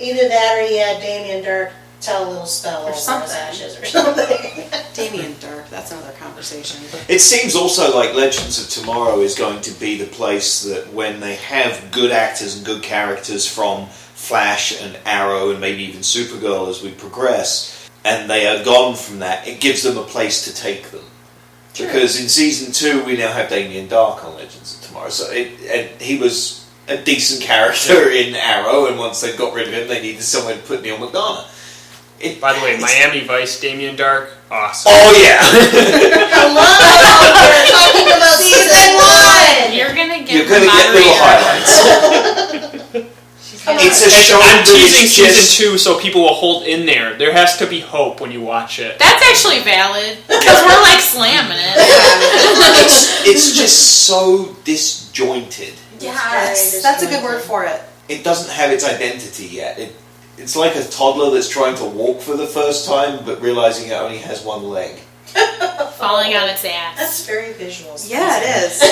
Either that or he had Damien Dark tell a little spell Or over something. his ashes or something. Damien Dark, that's another conversation. It seems also like Legends of Tomorrow is going to be the place that when they have good actors and good characters from Flash and Arrow and maybe even Supergirl as we progress, and they are gone from that, it gives them a place to take them. Sure. Because in Season 2 we now have Damien Dark on Legends of Tomorrow, so he was a decent character in Arrow, and once they got rid of him they needed someone to put Neil McDonough. By the way, Miami Vice, Damien Dark, awesome. Oh yeah! Hello! We're talking about Season 1! You're gonna You're get going to get little highlights. It's a show I'm that teasing is just... Season 2 so people will hold in there. There has to be hope when you watch it. That's actually valid. Because we're slamming it. it's just so disjointed. Yes, that's a good word for it. It doesn't have its identity yet. It's like a toddler that's trying to walk for the first time, but realizing it only has one leg. Falling on its ass. That's very visual. Yeah, it is.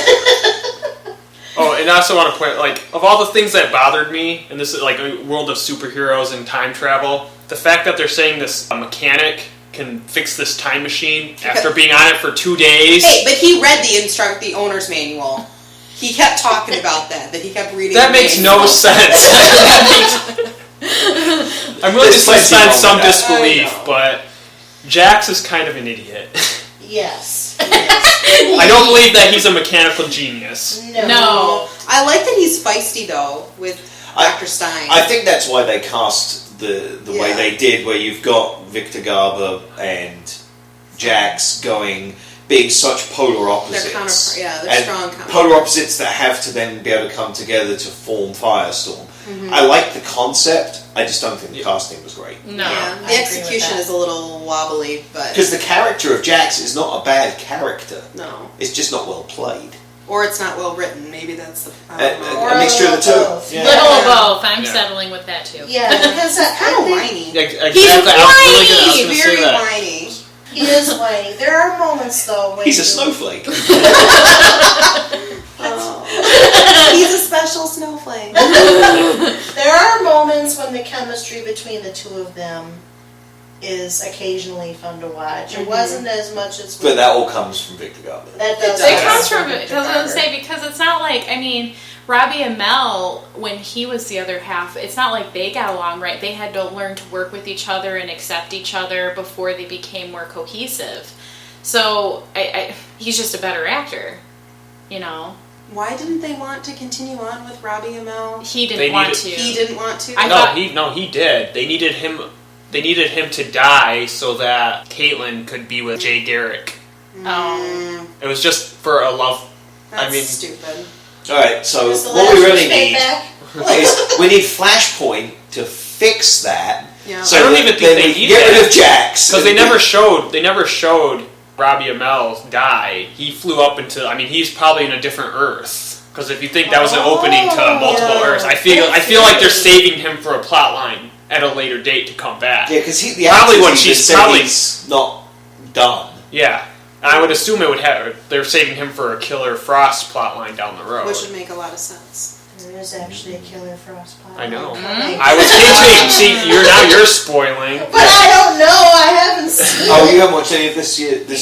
Oh, and I also want to point, of all the things that bothered me in this a world of superheroes and time travel, the fact that they're saying this mechanic can fix this time machine after being on it for 2 days. Hey, but he read the owner's manual. He kept talking about that he kept reading. That makes no sense. I'm willing to suspend some disbelief, but Jax is kind of an idiot. Yes. I don't believe that he's a mechanical genius. No. I like that he's feisty though with Dr. Stein. I think that's why they cast the way they did, where you've got Victor Garber and Jax being such polar opposites. They're strong counterparts. Polar opposites that have to then be able to come together to form Firestorm. Mm-hmm. I like the concept, I just don't think the casting was great. No. Yeah, the execution is a little wobbly, but... Because the character of Jax is not a bad character. No. It's just not well played. Or it's not well written. Maybe that's the... A mixture of the two. Yeah. Little of both. I'm settling with that too. Yeah, because kind of whiny. Yeah, exactly. He's whiny! Very whiny. He is whiny. There are moments though when he's a snowflake. He's a special snowflake. There are moments when the chemistry between the two of them is occasionally fun to watch. It wasn't as much as... But that all comes from Victor Garber. That does. It comes from it. Because I was going to say, because it's not Robbie and Mel, when he was the other half, it's not like they got along right. They had to learn to work with each other and accept each other before they became more cohesive. So he's just a better actor, Why didn't they want to continue on with Robbie and Mel? He didn't want to. He didn't want to? He did. They needed him they needed him to die so that Caitlin could be with Jay Garrick. It was just for a love. That's stupid. Alright, so what we really need is we need Flashpoint to fix that. Yeah. So I don't even think they need get that. rid of Jax. Because they never showed Robbie Amell die. He flew up into. I mean, he's probably in a different Earth. Because if you think that was an opening to multiple Earths, I feel like they're saving him for a plot line at a later date to come back. Yeah, because he's not done. Yeah, and I would assume they're saving him for a Killer Frost plot line down the road. Which would make a lot of sense. There is actually a Killer Frost plot. I know. Mm-hmm. I was hinting. See, you're spoiling. But I don't know. I haven't seen. Oh, you haven't watched any of this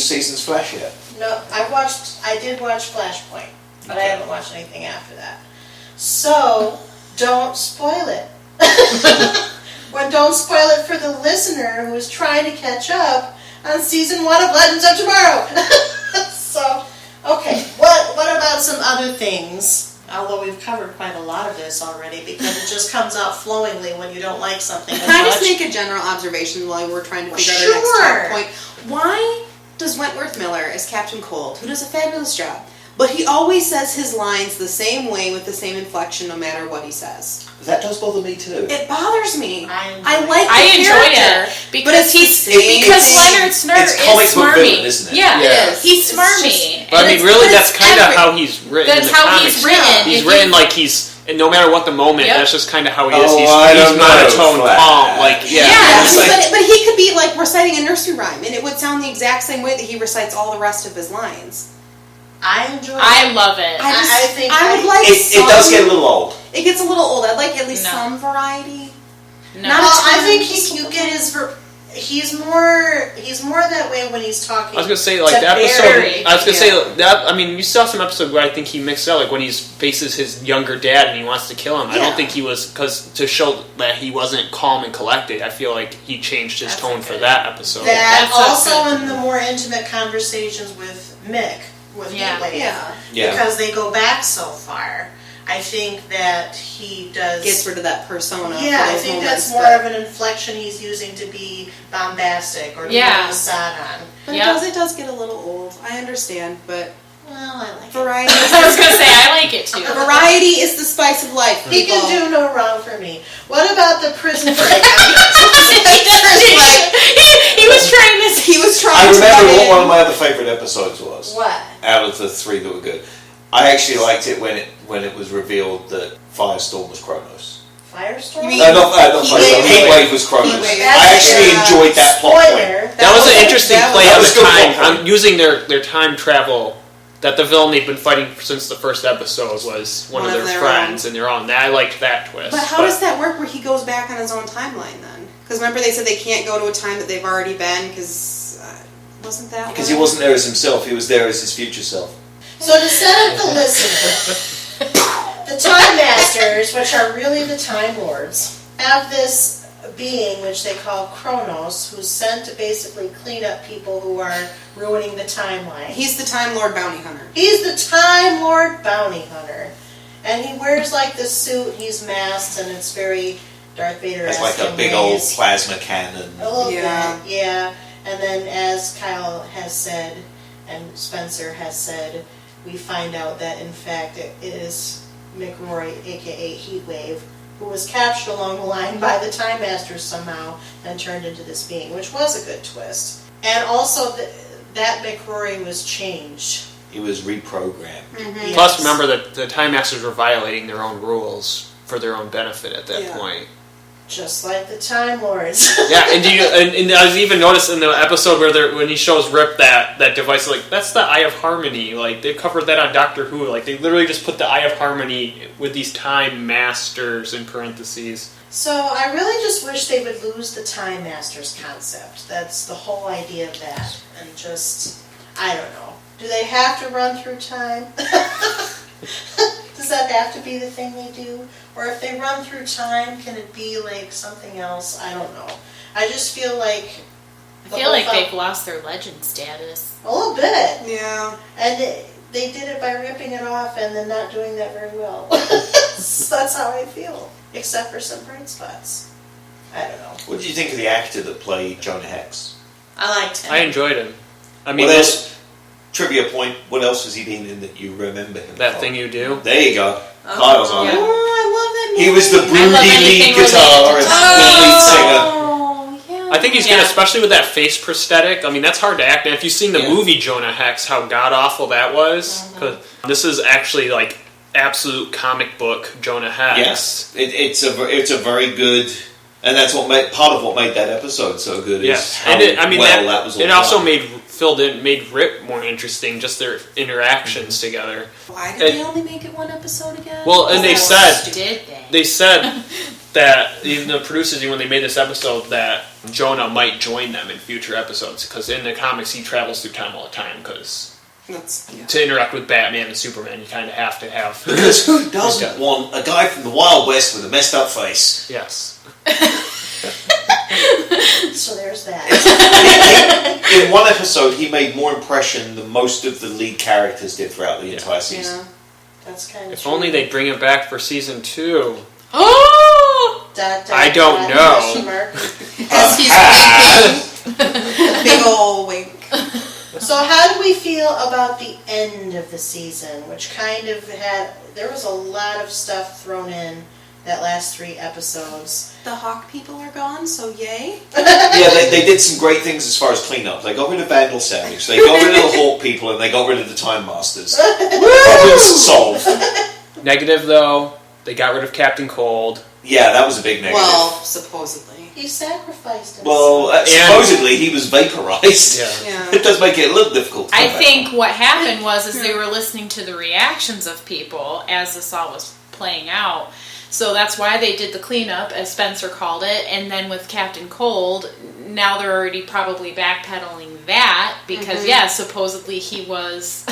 season's Flash yet? No, I did watch Flashpoint. But I haven't watched anything after that. So, don't spoil it. Don't spoil it for the listener who is trying to catch up on season 1 of Legends of Tomorrow. So, okay. What about some other things? Although we've covered quite a lot of this already because it just comes out flowingly when you don't like something as Can I much. just make a general observation while we're trying to figure out our next talk point? Why does Wentworth Miller as Captain Cold, who does a fabulous job, but he always says his lines the same way with the same inflection no matter what he says? That does bother me too. It bothers me. I character, enjoy it because Leonard Snart it's comic is book smarmy. villain, isn't it? Yeah, Yeah. he's smarmy. But I mean, really, that's kind of how he's written. That's in the how comics. he's written. He's written like he's, and no matter what the moment, Yep. that's just kind of how he is. Oh, He's I don't monotone, know, calm, like But he could be like reciting a nursery rhyme, and it would sound the exact same way that he recites all the rest of his lines. I enjoy it. I love it. I would like it does get a little old. It gets a little old. I'd like at least some variety. No. Not Well, a ton, I think just a you little get bit. he's more that way when he's talking. I was gonna say like to the episode. Barry. I was gonna say that. I mean, you saw some episode where I think he mixed up, like when he faces his younger dad and he wants to kill him. I don't think he was to show that he wasn't calm and collected. I feel like he changed his tone for that episode. That That's also good. in the more intimate conversations with Mick, with Heatwave, Yeah. because they go back so far. I think that he does Gets rid of that persona. Yeah, for I those think moments, that's more but- of an inflection he's using to be bombastic or to Yeah. put a facade on. But Yeah. it does get a little old. I understand, but Well, I like it. variety. I was gonna say I like it too. Variety is the spice of life. He people. can do no wrong for me. What about the prison break? He was trying to. He was trying I to. remember butt what in. one of my other favourite episodes was. What? Out of the 3 that were good. I actually liked it when it was revealed that Firestorm was Kronos. Firestorm? You mean- Not Firestorm, Heatwave. Heatwave was Kronos. Heatwave. I actually enjoyed that plot point. Spoiler. That was an interesting play that on was the a good time. plot point. On using their time travel. That the villain they've been fighting since the first episode was one of their friends, and they're on that. I liked that twist. But how does that work where he goes back on his own timeline then? Because remember they said they can't go to a time that they've already been because wasn't that Because he wasn't there as himself, he was there as his future self. So to set up the listener, the Time Masters, which are really the Time Lords, have this being which they call Kronos, who's sent to basically clean up people who are ruining the timeline. He's the Time Lord Bounty Hunter. He's the Time Lord Bounty Hunter. And he wears like this suit, he's masked, and it's very Darth Vader-esque. It's like a big old plasma cannon. A little Yeah. bit, yeah. And then as Kyle has said, and Spencer has said, we find out that in fact it is McRory, aka Heatwave, who was captured along the line by the Time Masters somehow and turned into this being, which was a good twist. And also that McRory was changed. He was reprogrammed. Mm-hmm. Plus, remember that the Time Masters were violating their own rules for their own benefit at that point. Just like the Time Lords. Yeah, and I was even noticed in the episode where when he shows Rip that device, like that's the Eye of Harmony. Like they covered that on Doctor Who. Like they literally just put the Eye of Harmony with these Time Masters in parentheses. So I really just wish they would lose the Time Masters concept. That's the whole idea of that. And just, I don't know. Do they have to run through time? Does that have to be the thing they do? Or if they run through time, can it be like something else? I don't know. I just feel like... I feel like they've lost their legend status. A little bit. Yeah. And they did it by ripping it off and then not doing that very well. That's how I feel. Except for some bright spots. I don't know. What did you think of the actor that played Jonah Hex? I liked him. I enjoyed him. I mean, What else? Trivia point. What else has he been in that you remember him that from? thing you do. There you go. Kyle's on Oh, it. I love that movie. He was the broody love lead anything guitarist, the lead singer. Oh, yeah. I think he's good, especially with that face prosthetic. I mean, that's hard to act. And if you've seen the movie Jonah Hex, how god awful that was. Because this is actually like absolute comic book Jonah Hex. Yes, it's a very good, and that's what made part of what made that episode so good. Is how that was all it also done. made Rip more interesting. Just their interactions together. Why did they only make it one episode again? Well, and they said Did they said that even the producers, when they made this episode, that Jonah might join them in future episodes because in the comics he travels through time all the time because. To interact with Batman and Superman, you kind of have to have. Because who doesn't want a guy from the Wild West with a messed up face? Yes. So there's that. In one episode, he made more impression than most of the lead characters did throughout the entire season. Yeah. That's kind of If true. only they'd bring him back for season 2. Oh! I don't know. As he's winking. Big ol' wink. So how do we feel about the end of the season, which kind of there was a lot of stuff thrown in that last 3 episodes. The Hawk people are gone, so yay. Yeah, they did some great things as far as cleanup. They got rid of Vandal Savage, they got rid of the Hawk people, and they got rid of the Time Masters. Problems solved. Negative, though, they got rid of Captain Cold. Yeah, that was a big negative. Well, supposedly. He sacrificed himself. Well, supposedly he was vaporized. Yeah. It does make it a little difficult. I think what happened was they were listening to the reactions of people as this all was playing out. So that's why they did the cleanup, as Spencer called it. And then with Captain Cold, now they're already probably backpedaling that because, supposedly he was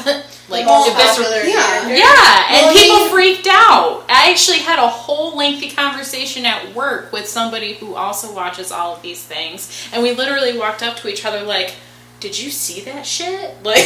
like most this. popular character. Yeah, and Well, people freaked out. I actually had a whole lengthy conversation at work with somebody who also watches all of these things, and we literally walked up to each other like, did you see that shit? Like,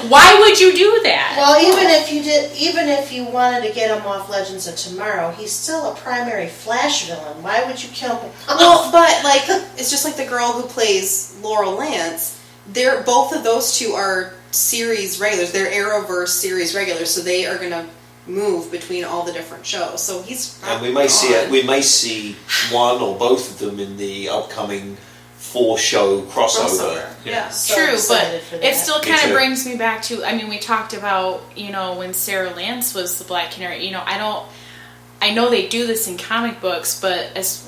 why would you do that? Well, even if you wanted to get him off Legends of Tomorrow, he's still a primary Flash villain. Why would you kill him? Well, but like it's just like the girl who plays Laurel Lance. Both of those two are series regulars. They're Arrowverse series regulars, so they are going to move between all the different shows. So he's And we may see it. We may see one or both of them in the upcoming 4-show crossover. Yeah. So True, excited but for it that. still Me kind of too. brings me back to, I mean, we talked about, when Sarah Lance was the Black Canary, I know they do this in comic books, but as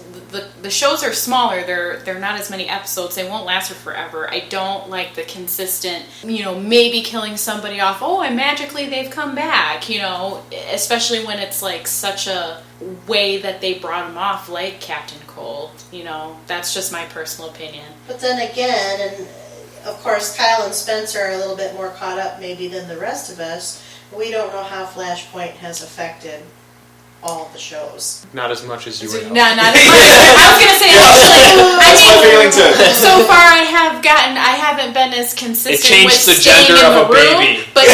the shows are smaller, they're not as many episodes, they won't last for forever. I don't like the consistent, maybe killing somebody off, and magically they've come back, especially when it's like such a way that they brought him off, like Captain Cold, that's just my personal opinion. But then again, and of course Kyle and Spencer are a little bit more caught up maybe than the rest of us, we don't know how Flashpoint has affected all of the shows. Not as much as you would hope. No, not as much. I was going to say, That's my feeling too. so far I haven't been as consistent It changed with the staying gender in of the a room, baby. but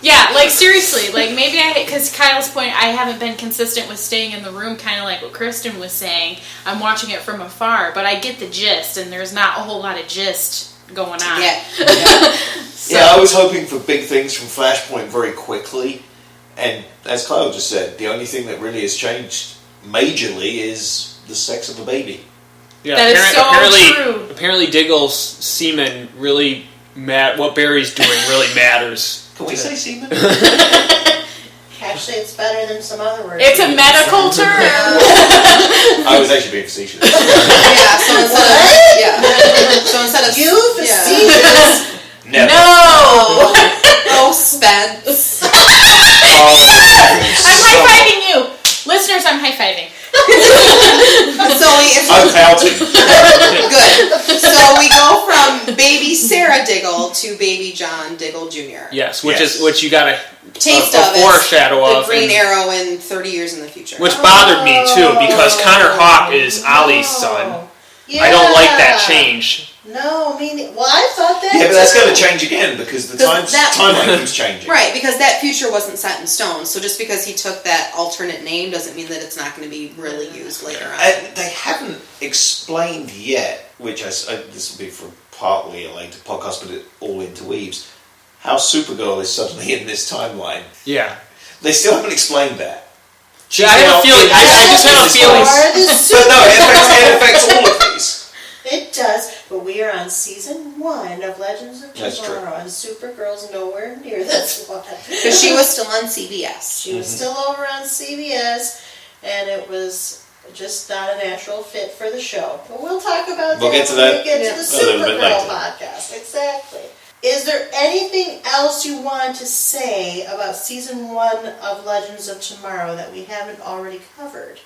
yeah, like seriously, like maybe because Kyle's point, I haven't been consistent with staying in the room, kind of like what Kristen was saying. I'm watching it from afar, but I get the gist, and there's not a whole lot of gist going on. Yeah. Yeah, I was hoping for big things from Flashpoint very quickly, and as Kyle just said, the only thing that really has changed majorly is the sex of a baby. Yeah, That is so apparently, true. Apparently, Diggle's semen really what Barry's doing really matters. Can we say semen? Actually, it's better than some other words. It's a medical term. I was actually being facetious. Yeah. So instead of You yeah. facetious. Never. No! Oh, Spence. Oh, I'm high-fiving you! Listeners, I'm high-fiving. I'm pouting. Good. So we go from baby Sarah Diggle to baby John Diggle Jr. Yes, Yes. which you got a Taste a of it. foreshadow The of, Green and- Arrow in 30 years in the future. which bothered me too because Connor Hawke is Ollie's son. Yeah. I don't like that change. No, I thought that. Yeah, but that's too. going to change again because the timeline keeps changing. Right, because that future wasn't set in stone. So just because he took that alternate name doesn't mean that it's not going to be really used later on. They haven't explained yet, which this will be for partly a later podcast, but it all interweaves, how Supergirl is suddenly in this timeline. Yeah. They still haven't explained that. I have a feeling. I just have a feeling. But no, it affects all of these. It does, but we are on season 1 of Legends of That's true. Tomorrow, and Supergirl's nowhere near this one. Because she was still on CBS. She was still over on CBS, and it was just not a natural fit for the show. But we'll talk about We'll that get to when that we get to the a little bit Supergirl later. podcast. Exactly. Is there anything else you want to say about season 1 of Legends of Tomorrow that we haven't already covered?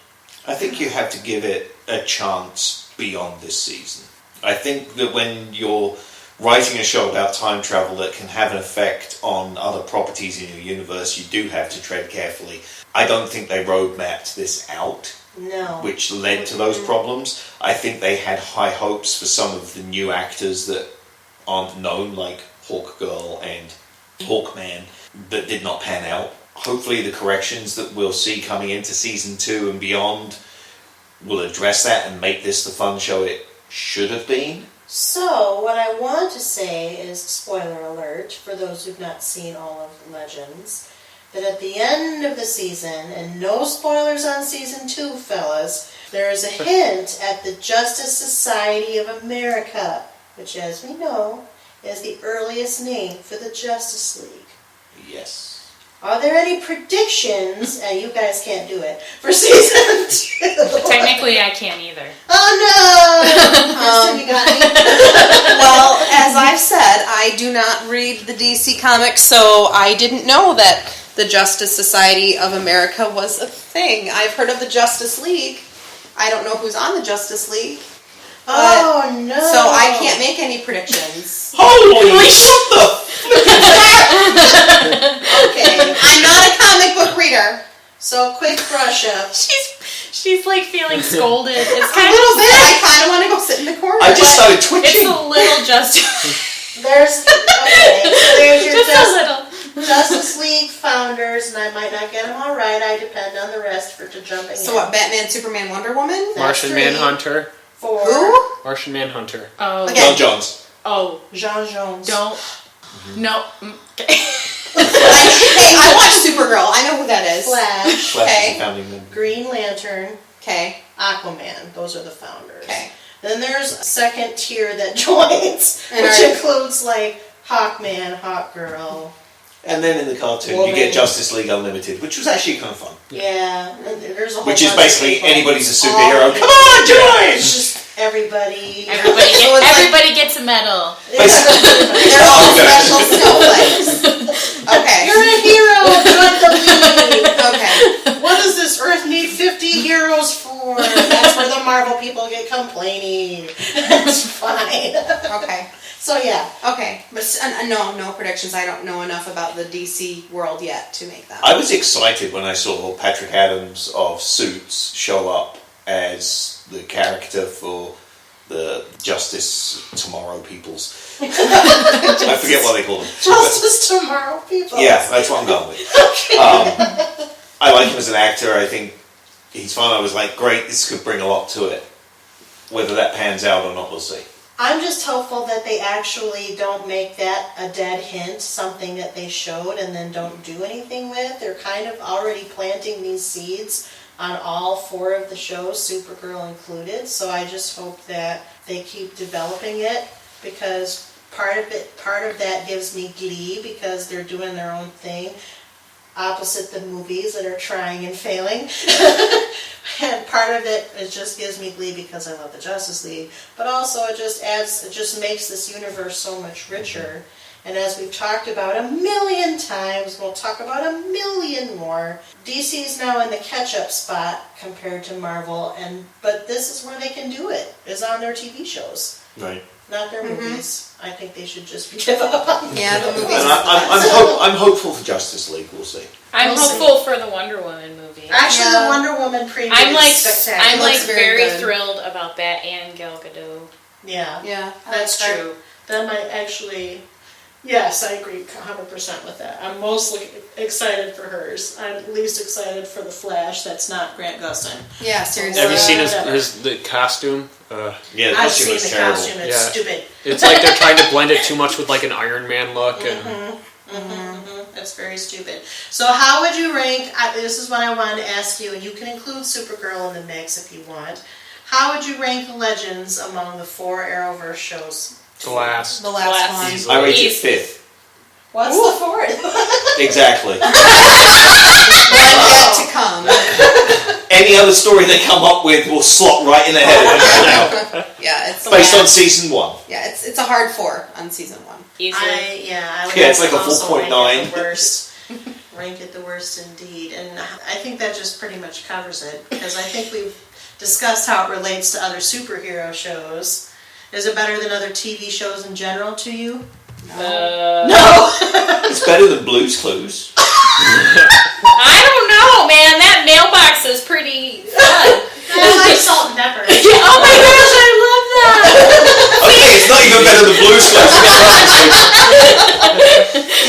I think you have to give it a chance beyond this season. I think that when you're writing a show about time travel that can have an effect on other properties in your universe, you do have to tread carefully. I don't think they roadmapped this out, No. which led to those problems. I think they had high hopes for some of the new actors that aren't known, like Hawkgirl and Hawkman, that did not pan out. Hopefully the corrections that we'll see coming into season 2 and beyond will address that and make this the fun show it should have been. So, what I want to say is, spoiler alert, for those who've not seen all of Legends, that at the end of the season, and no spoilers on season 2, fellas, there is a hint at the Justice Society of America, which, as we know, is the earliest name for the Justice League. Yes. Are there any predictions, and you guys can't do it, for season 2? Technically, I can't either. Oh no! Kristen, you got me? Well, as I've said, I do not read the DC comics, so I didn't know that the Justice Society of America was a thing. I've heard of the Justice League. I don't know who's on the Justice League. Oh no! So I can't make any predictions. Holy shit! Okay. I'm not a comic book reader. So, quick brush up. She's like feeling scolded. It's A kind little of bit. I kind of want to go sit in the corner. I just started It's twitching. a little just There's your just a little. Justice League founders, and I might not get them all right. I depend on the rest for jumping So in. what? Batman, Superman, Wonder Woman? That's Martian 3. Manhunter. 4. Who? Martian Manhunter. Oh, Okay. John Johns. oh, Jean Jones. don't. No. Okay. Hey, I watched Supergirl. I know who that is. Flash. Flash Okay. is the founding member. Green Lantern. Okay. Aquaman. Those are the founders. Okay. Then there's a second tier that joins, And which are- includes like Hawkman, Hawkgirl. And then in the cartoon, Woman. you get Justice League Unlimited, which was actually kind of fun. Yeah. And there's a whole Which is bunch of basically people. anybody's a All superhero. the- Come on, join! It's just everybody. Everybody, So it's like- everybody gets a medal. They're all Okay. special snowflakes. Okay. You're a hero. Join the league. Okay. What does this Earth need 50 heroes for? That's where the Marvel people get complaining. That's fine. Okay. So yeah. Okay. But no predictions. I don't know enough about the DC world yet to make that. I was excited when I saw Patrick Adams of Suits show up as the character for the Justice Tomorrow peoples. I forget what they call them. Justice Tomorrow, people. Yeah, that's what I'm going with. I like him as an actor. I think he's fun. I was like, great, this could bring a lot to it. Whether that pans out or not, we'll see. I'm just hopeful that they actually don't make that a dead hint, something that they showed and then don't do anything with. They're kind of already planting these seeds on all 4 of the shows, Supergirl included. So I just hope that they keep developing it, because part of that gives me glee, because they're doing their own thing, opposite the movies that are trying and failing. And part of it just gives me glee because I love the Justice League, but also it just makes this universe so much richer. And as we've talked about a million times, we'll talk about a million more. DC's now in the catch-up spot compared to Marvel, but this is where they can do it, is on their TV shows, Right. not their movies. I think they should just give up on Yeah, the movies. And I'm hopeful for Justice League. We'll see. I'm We'll see. hopeful for the Wonder Woman movie. Actually, Yeah. the Wonder Woman preview I'm is like spectacular. I'm like Looks very very good. thrilled about that and Gal Gadot. Yeah. Yeah, That's true. That might actually, yes, I agree 100% with that. I'm mostly excited for hers. I'm least excited for the Flash. That's not Grant Gustin. Yeah, seriously. Have you seen Whatever. the costume? Yeah, the I've costume seen was the terrible. costume. It's Yeah. stupid. It's like they're trying to blend it too much with like an Iron Man look. And That's very stupid. So how would you rank, this is what I wanted to ask you, and you can include Supergirl in the mix if you want. How would you rank Legends among the 4 Arrowverse shows? the last. The last one. Easily. I rate it Easy. 5th. What's the 4th? Exactly. One yet to come. Any other story they come up with will slot right in ahead of it now. Yeah, it's Based on season 1. Yeah, it's a hard 4 on season 1. Easily. I would Yeah, it's like a also 4.9. rank it the worst. Rank it the worst indeed. And I think that just pretty much covers it, because I think we've discussed how it relates to other superhero shows. Is it better than other TV shows in general to you? No. It's better than Blue's Clues. I don't know, man. That mailbox is pretty fun. I like Salt and Pepper. Oh my gosh, I love that. Okay, it's not even better than Blue's Clues.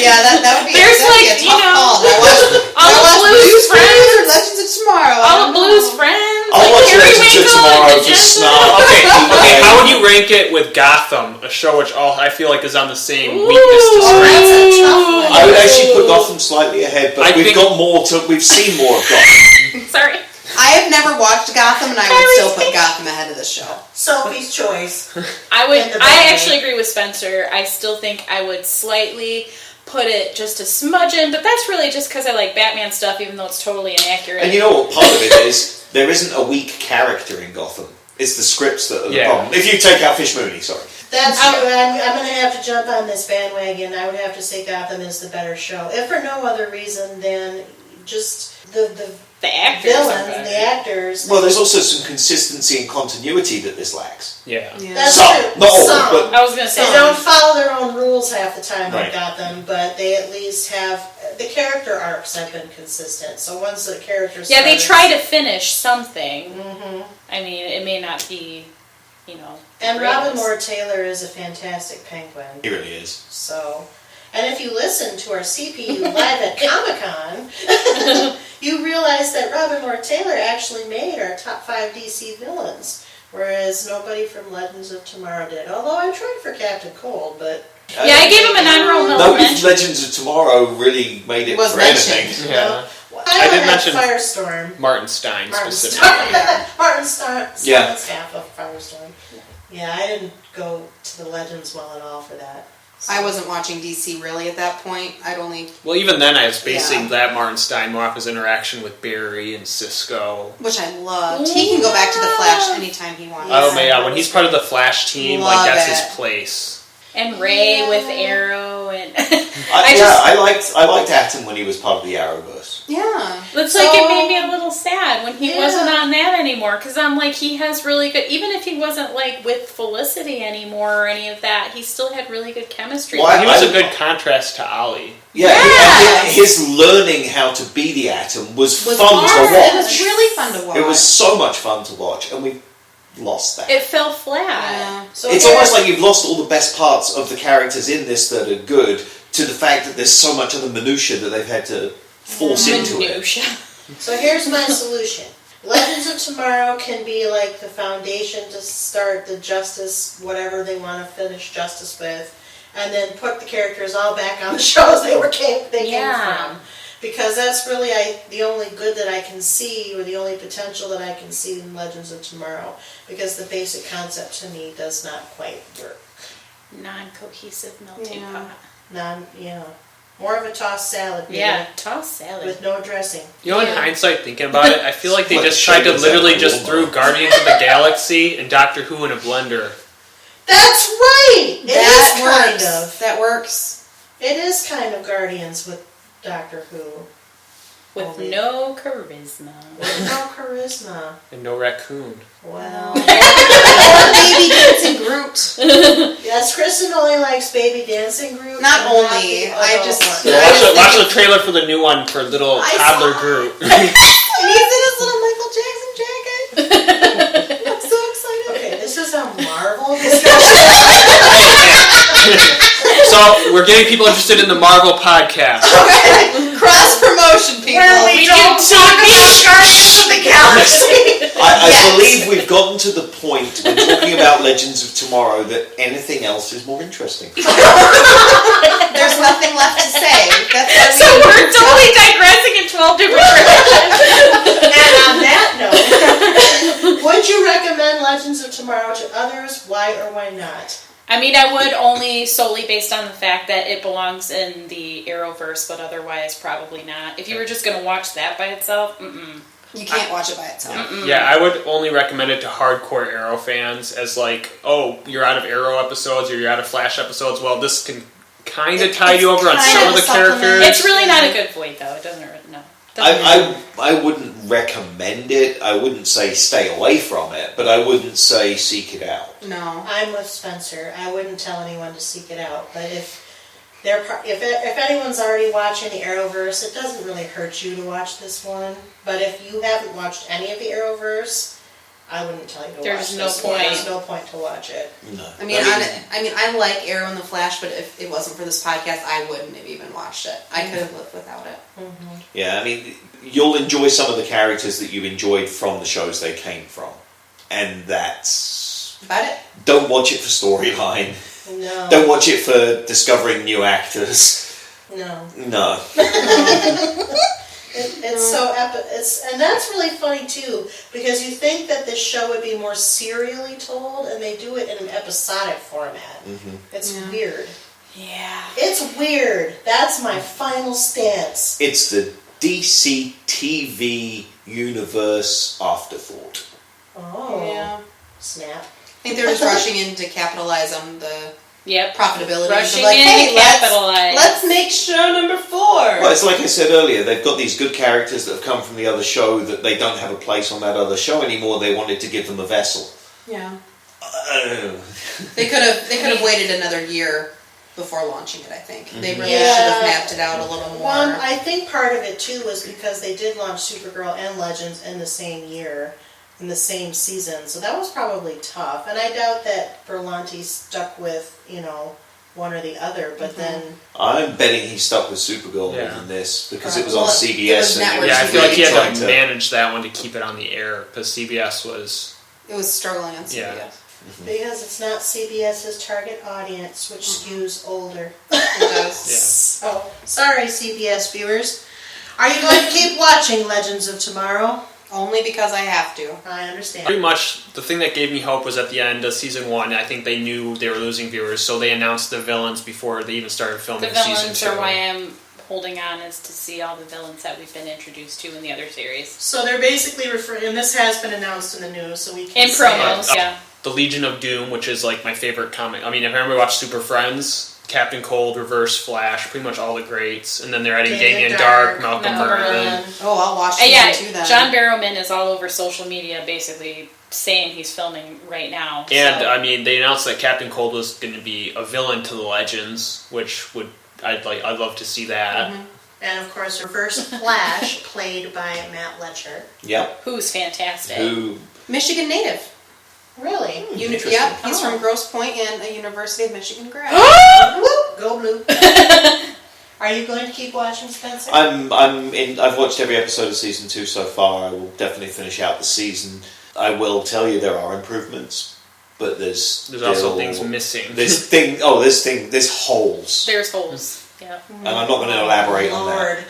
Yeah, that would be, There's that'd like, be a you tough know, call. I all watch the Blues Clues Friends. or Legends of Tomorrow. All of Blue's friends. I'll like watch Harry Legends of Winkle Tomorrow and for Magenta. snot. Okay, how would you rank it with Gotham, a show which I feel like is on the same weakness to Oh, strength? that's a tough one. I would actually put Gotham slightly ahead, but I think- we've seen more of Gotham. Sorry. I have never watched Gotham, and I would still put Gotham ahead of the show. Sophie's choice. I actually agree with Spencer. I still think I would slightly put it just a smudge in, but that's really just because I like Batman stuff, even though it's totally inaccurate. And you know what part of it is? There isn't a weak character in Gotham. It's the scripts that are the problem. If you take out Fish Mooney, sorry. That's true. I'm going to have to jump on this bandwagon. I would have to say Gotham is the better show. If for no other reason than just the actors are villains, better. the actors. Well, there's also some consistency and continuity that this lacks. Yeah. That's Some, true. not all, Some. but I was going to say, They don't follow their own rules half the time Right. like Gotham, but they at least have the character arcs have been consistent. So once the characters yeah, they started- try to finish something. Mm-hmm. I mean, it may not be, you know. And great. Robin Moore Taylor is a fantastic Penguin. he really is. So, and if you listen to our CPU live at Comic-Con, you realize that Robin Moore Taylor actually made our top 5 DC villains, whereas nobody from Legends of Tomorrow did. Although I tried for Captain Cold, but Yeah, I gave him an honorable Nobody mention. from Legends of Tomorrow really made it Was for mentioned. anything. Yeah. I did had mention Firestorm. Martin Stein Martin specifically. Starr. Martin Starr. Yeah. That's half of Firestorm. Yeah, I didn't go to the Legends well at all for that. So. I wasn't watching DC really at that point. I'd only, Well, even then, I was basing Yeah. that Martin Stein more off his interaction with Barry and Cisco. which I loved. He can go back to the Flash anytime he wants. Oh, man, yeah, when he's part of the Flash team, Love like, that's it. his place. And Ray with Arrow, and I liked Atom when he was part of the Arrowverse. Yeah. it's like it made me a little sad when he Yeah. wasn't on that anymore, because I'm like, he has really good, even if he wasn't like with Felicity anymore or any of that, he still had really good chemistry. Well, He was a good contrast to Ollie. Yeah, Yes! and his learning how to be the Atom was fun to It watch. was really fun to watch. It was so much fun to watch, and we lost that. It fell flat. Yeah. So It's here's- almost like you've lost all the best parts of the characters in this that are good to the fact that there's so much of the minutia that they've had to force into it. Minutia. So here's my solution. Legends of Tomorrow can be like the foundation to start the Justice, whatever they want to finish Justice with, and then put the characters all back on the shows they came from. Because that's really the only good that I can see, or the only potential that I can see in Legends of Tomorrow. Because the basic concept to me does not quite work. Non-cohesive melting Yeah. pot. More of a tossed salad. Maybe, Yeah, toss salad. with no dressing. You know, in hindsight, thinking about it, I feel like they What just tried to shade is that literally on just Walmart? threw Guardians of the Galaxy and Doctor Who in a blender. That's right! It is That kind works. of. That works. It is kind of Guardians with Doctor Who. With no charisma. With no charisma. And no raccoon. Well. Or Baby Dancing Groot. Yes, Kristen only likes Baby Dancing Groot. Not and only, the I adult just- one. Yeah. Watch the trailer for the new one for little I toddler saw- Groot. And he's in his little Michael Jackson jacket. I'm so excited. Okay, this is how Marvel this discussion. So we're getting people interested in the Marvel podcast. Cross promotion, people. Where we don't talk about Guardians of the Galaxy. I believe we've gotten to the point when talking about Legends of Tomorrow that anything else is more interesting. There's nothing left to say. That's why So we're totally digressing in 12 different directions. And on that note, would you recommend Legends of Tomorrow to others? Why or why not? I mean, I would only solely based on the fact that it belongs in the Arrowverse, but otherwise probably not. If you were just going to watch that by itself, you can't watch it by itself. Yeah, I would only recommend it to hardcore Arrow fans as like, oh, you're out of Arrow episodes or you're out of Flash episodes. Well, this can kind of tide you over on some of the characters. It's really not a good void, though. It doesn't hurt. No. I wouldn't recommend it. I wouldn't say stay away from it, but I wouldn't say seek it out. No. I'm with Spencer. I wouldn't tell anyone to seek it out, but if anyone's already watching the Arrowverse, it doesn't really hurt you to watch this one. But if you haven't watched any of the Arrowverse, I wouldn't tell you to There's watch no this point. one. There's no point to watch it. No. I mean, I like Arrow and the Flash, but if it wasn't for this podcast, I wouldn't have even watched it. I could have lived without it. Mm-hmm. Yeah, I mean, you'll enjoy some of the characters that you enjoyed from the shows they came from. And that's... About it? Don't watch it for storyline. No. Don't watch it for discovering new actors. No. No. It's so epic. And that's really funny too, because you think that this show would be more serially told, and they do it in an episodic format. Mm-hmm. It's weird. Yeah. It's weird. That's my final stance. It's the DCTV universe afterthought. Oh. Yeah. Snap. I think they're just rushing in to capitalize on the profitability. Rushing like, in hey, to capitalize. let's make show number 4. Well, it's like I said earlier, they've got these good characters that have come from the other show that they don't have a place on that other show anymore. They wanted to give them a vessel. Yeah. They could have waited another year before launching it, I think. They really should have mapped it out a little more. Well, I think part of it too was because they did launch Supergirl and Legends in the same year, in the same season, so that was probably tough. And I doubt that Berlanti stuck with, one or the other, but then... I'm betting he stuck with Supergirl more than this, because it was on CBS. I feel like he had to manage that one to keep it on the air, because CBS was... It was struggling on CBS. Yeah. Because it's not CBS's target audience, which skews older. It does. So, sorry, CBS viewers. Are you going to keep watching Legends of Tomorrow? Only because I have to. I understand. Pretty much, the thing that gave me hope was at the end of season 1, I think they knew they were losing viewers, so they announced the villains before they even started filming The season 2. villains are why I'm holding on, is to see all the villains that we've been introduced to in the other series. So they're basically referring, and this has been announced in the news, so we can In say promos, it. yeah. The Legion of Doom, which is like my favorite comic. I mean, if everybody watched Super Friends, Captain Cold, Reverse Flash, pretty much all the greats, and then they're adding Damien Dark, Malcolm Merlyn. Oh, I'll watch season 2 then. John Barrowman is all over social media basically saying he's filming right now. And, I mean, they announced that Captain Cold was going to be a villain to the Legends, which I'd love to see that. Mm-hmm. And of course, Reverse Flash, played by Matt Letcher. Yep. Who's fantastic. Who... Michigan native. Really? Yep, he's from Grosse Pointe and a University of Michigan grad. Whoop, go blue. Are you going to keep watching, Spencer? I've watched every episode of season 2 so far. I will definitely finish out the season. I will tell you there are improvements, but there's also things missing. There's holes. There's holes. Yeah. And I'm not going to elaborate on that.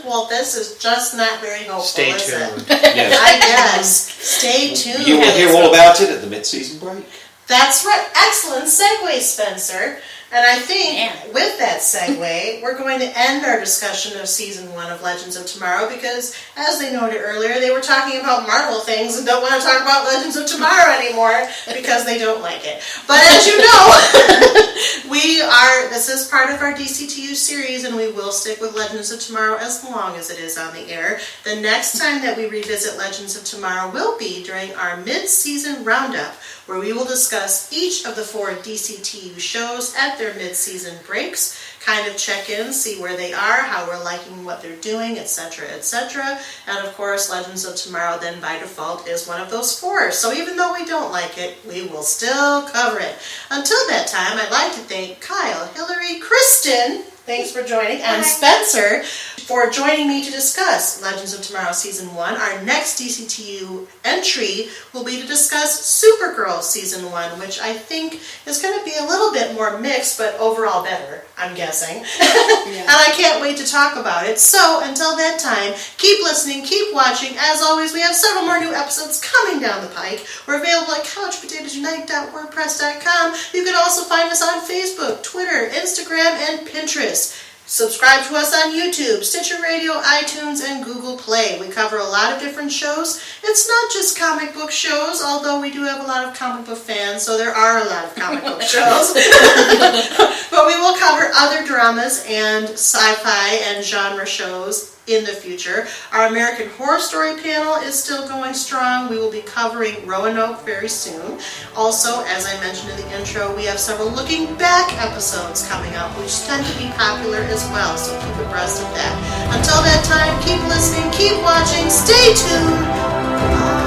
Well, this is just not very helpful, Stay is tuned. it? Yes. I guess. Stay tuned. You will hear all about it at the mid-season break. That's right. Excellent segue, Spencer. And I think with that segue, we're going to end our discussion of Season 1 of Legends of Tomorrow because, as they noted earlier, they were talking about Marvel things and don't want to talk about Legends of Tomorrow anymore because they don't like it. But as you know, this is part of our DCTU series and we will stick with Legends of Tomorrow as long as it is on the air. The next time that we revisit Legends of Tomorrow will be during our mid-season roundup, where we will discuss each of the 4 DCTU shows at their mid-season breaks. kind of check in, see where they are, how we're liking what they're doing, etc., etc. And of course, Legends of Tomorrow then by default is one of those 4. So even though we don't like it, we will still cover it. Until that time, I'd like to thank Kyle, Hilary, Kristen, thanks for joining, and Spencer for joining me to discuss Legends of Tomorrow Season 1. Our next DCTU entry will be to discuss Supergirl Season 1, which I think is going to be a little bit more mixed, but overall better, I'm guessing. And I can't wait to talk about it. So until that time, keep listening, keep watching. As always, we have several more new episodes coming down the pike. We're available at couchpotatoesunite.wordpress.com. You can also find us on Facebook, Twitter, Instagram, and Pinterest. Subscribe to us on YouTube, Stitcher Radio, iTunes, and Google Play. We cover a lot of different shows. It's not just comic book shows, although we do have a lot of comic book fans, so there are a lot of comic book shows. But we will cover other dramas and sci-fi and genre shows in the future. Our American Horror Story panel is still going strong. We will be covering Roanoke very soon. Also, as I mentioned in the intro, we have several looking back episodes coming up, which tend to be popular as well, so keep abreast of that. Until that time, keep listening, keep watching, stay tuned. Bye.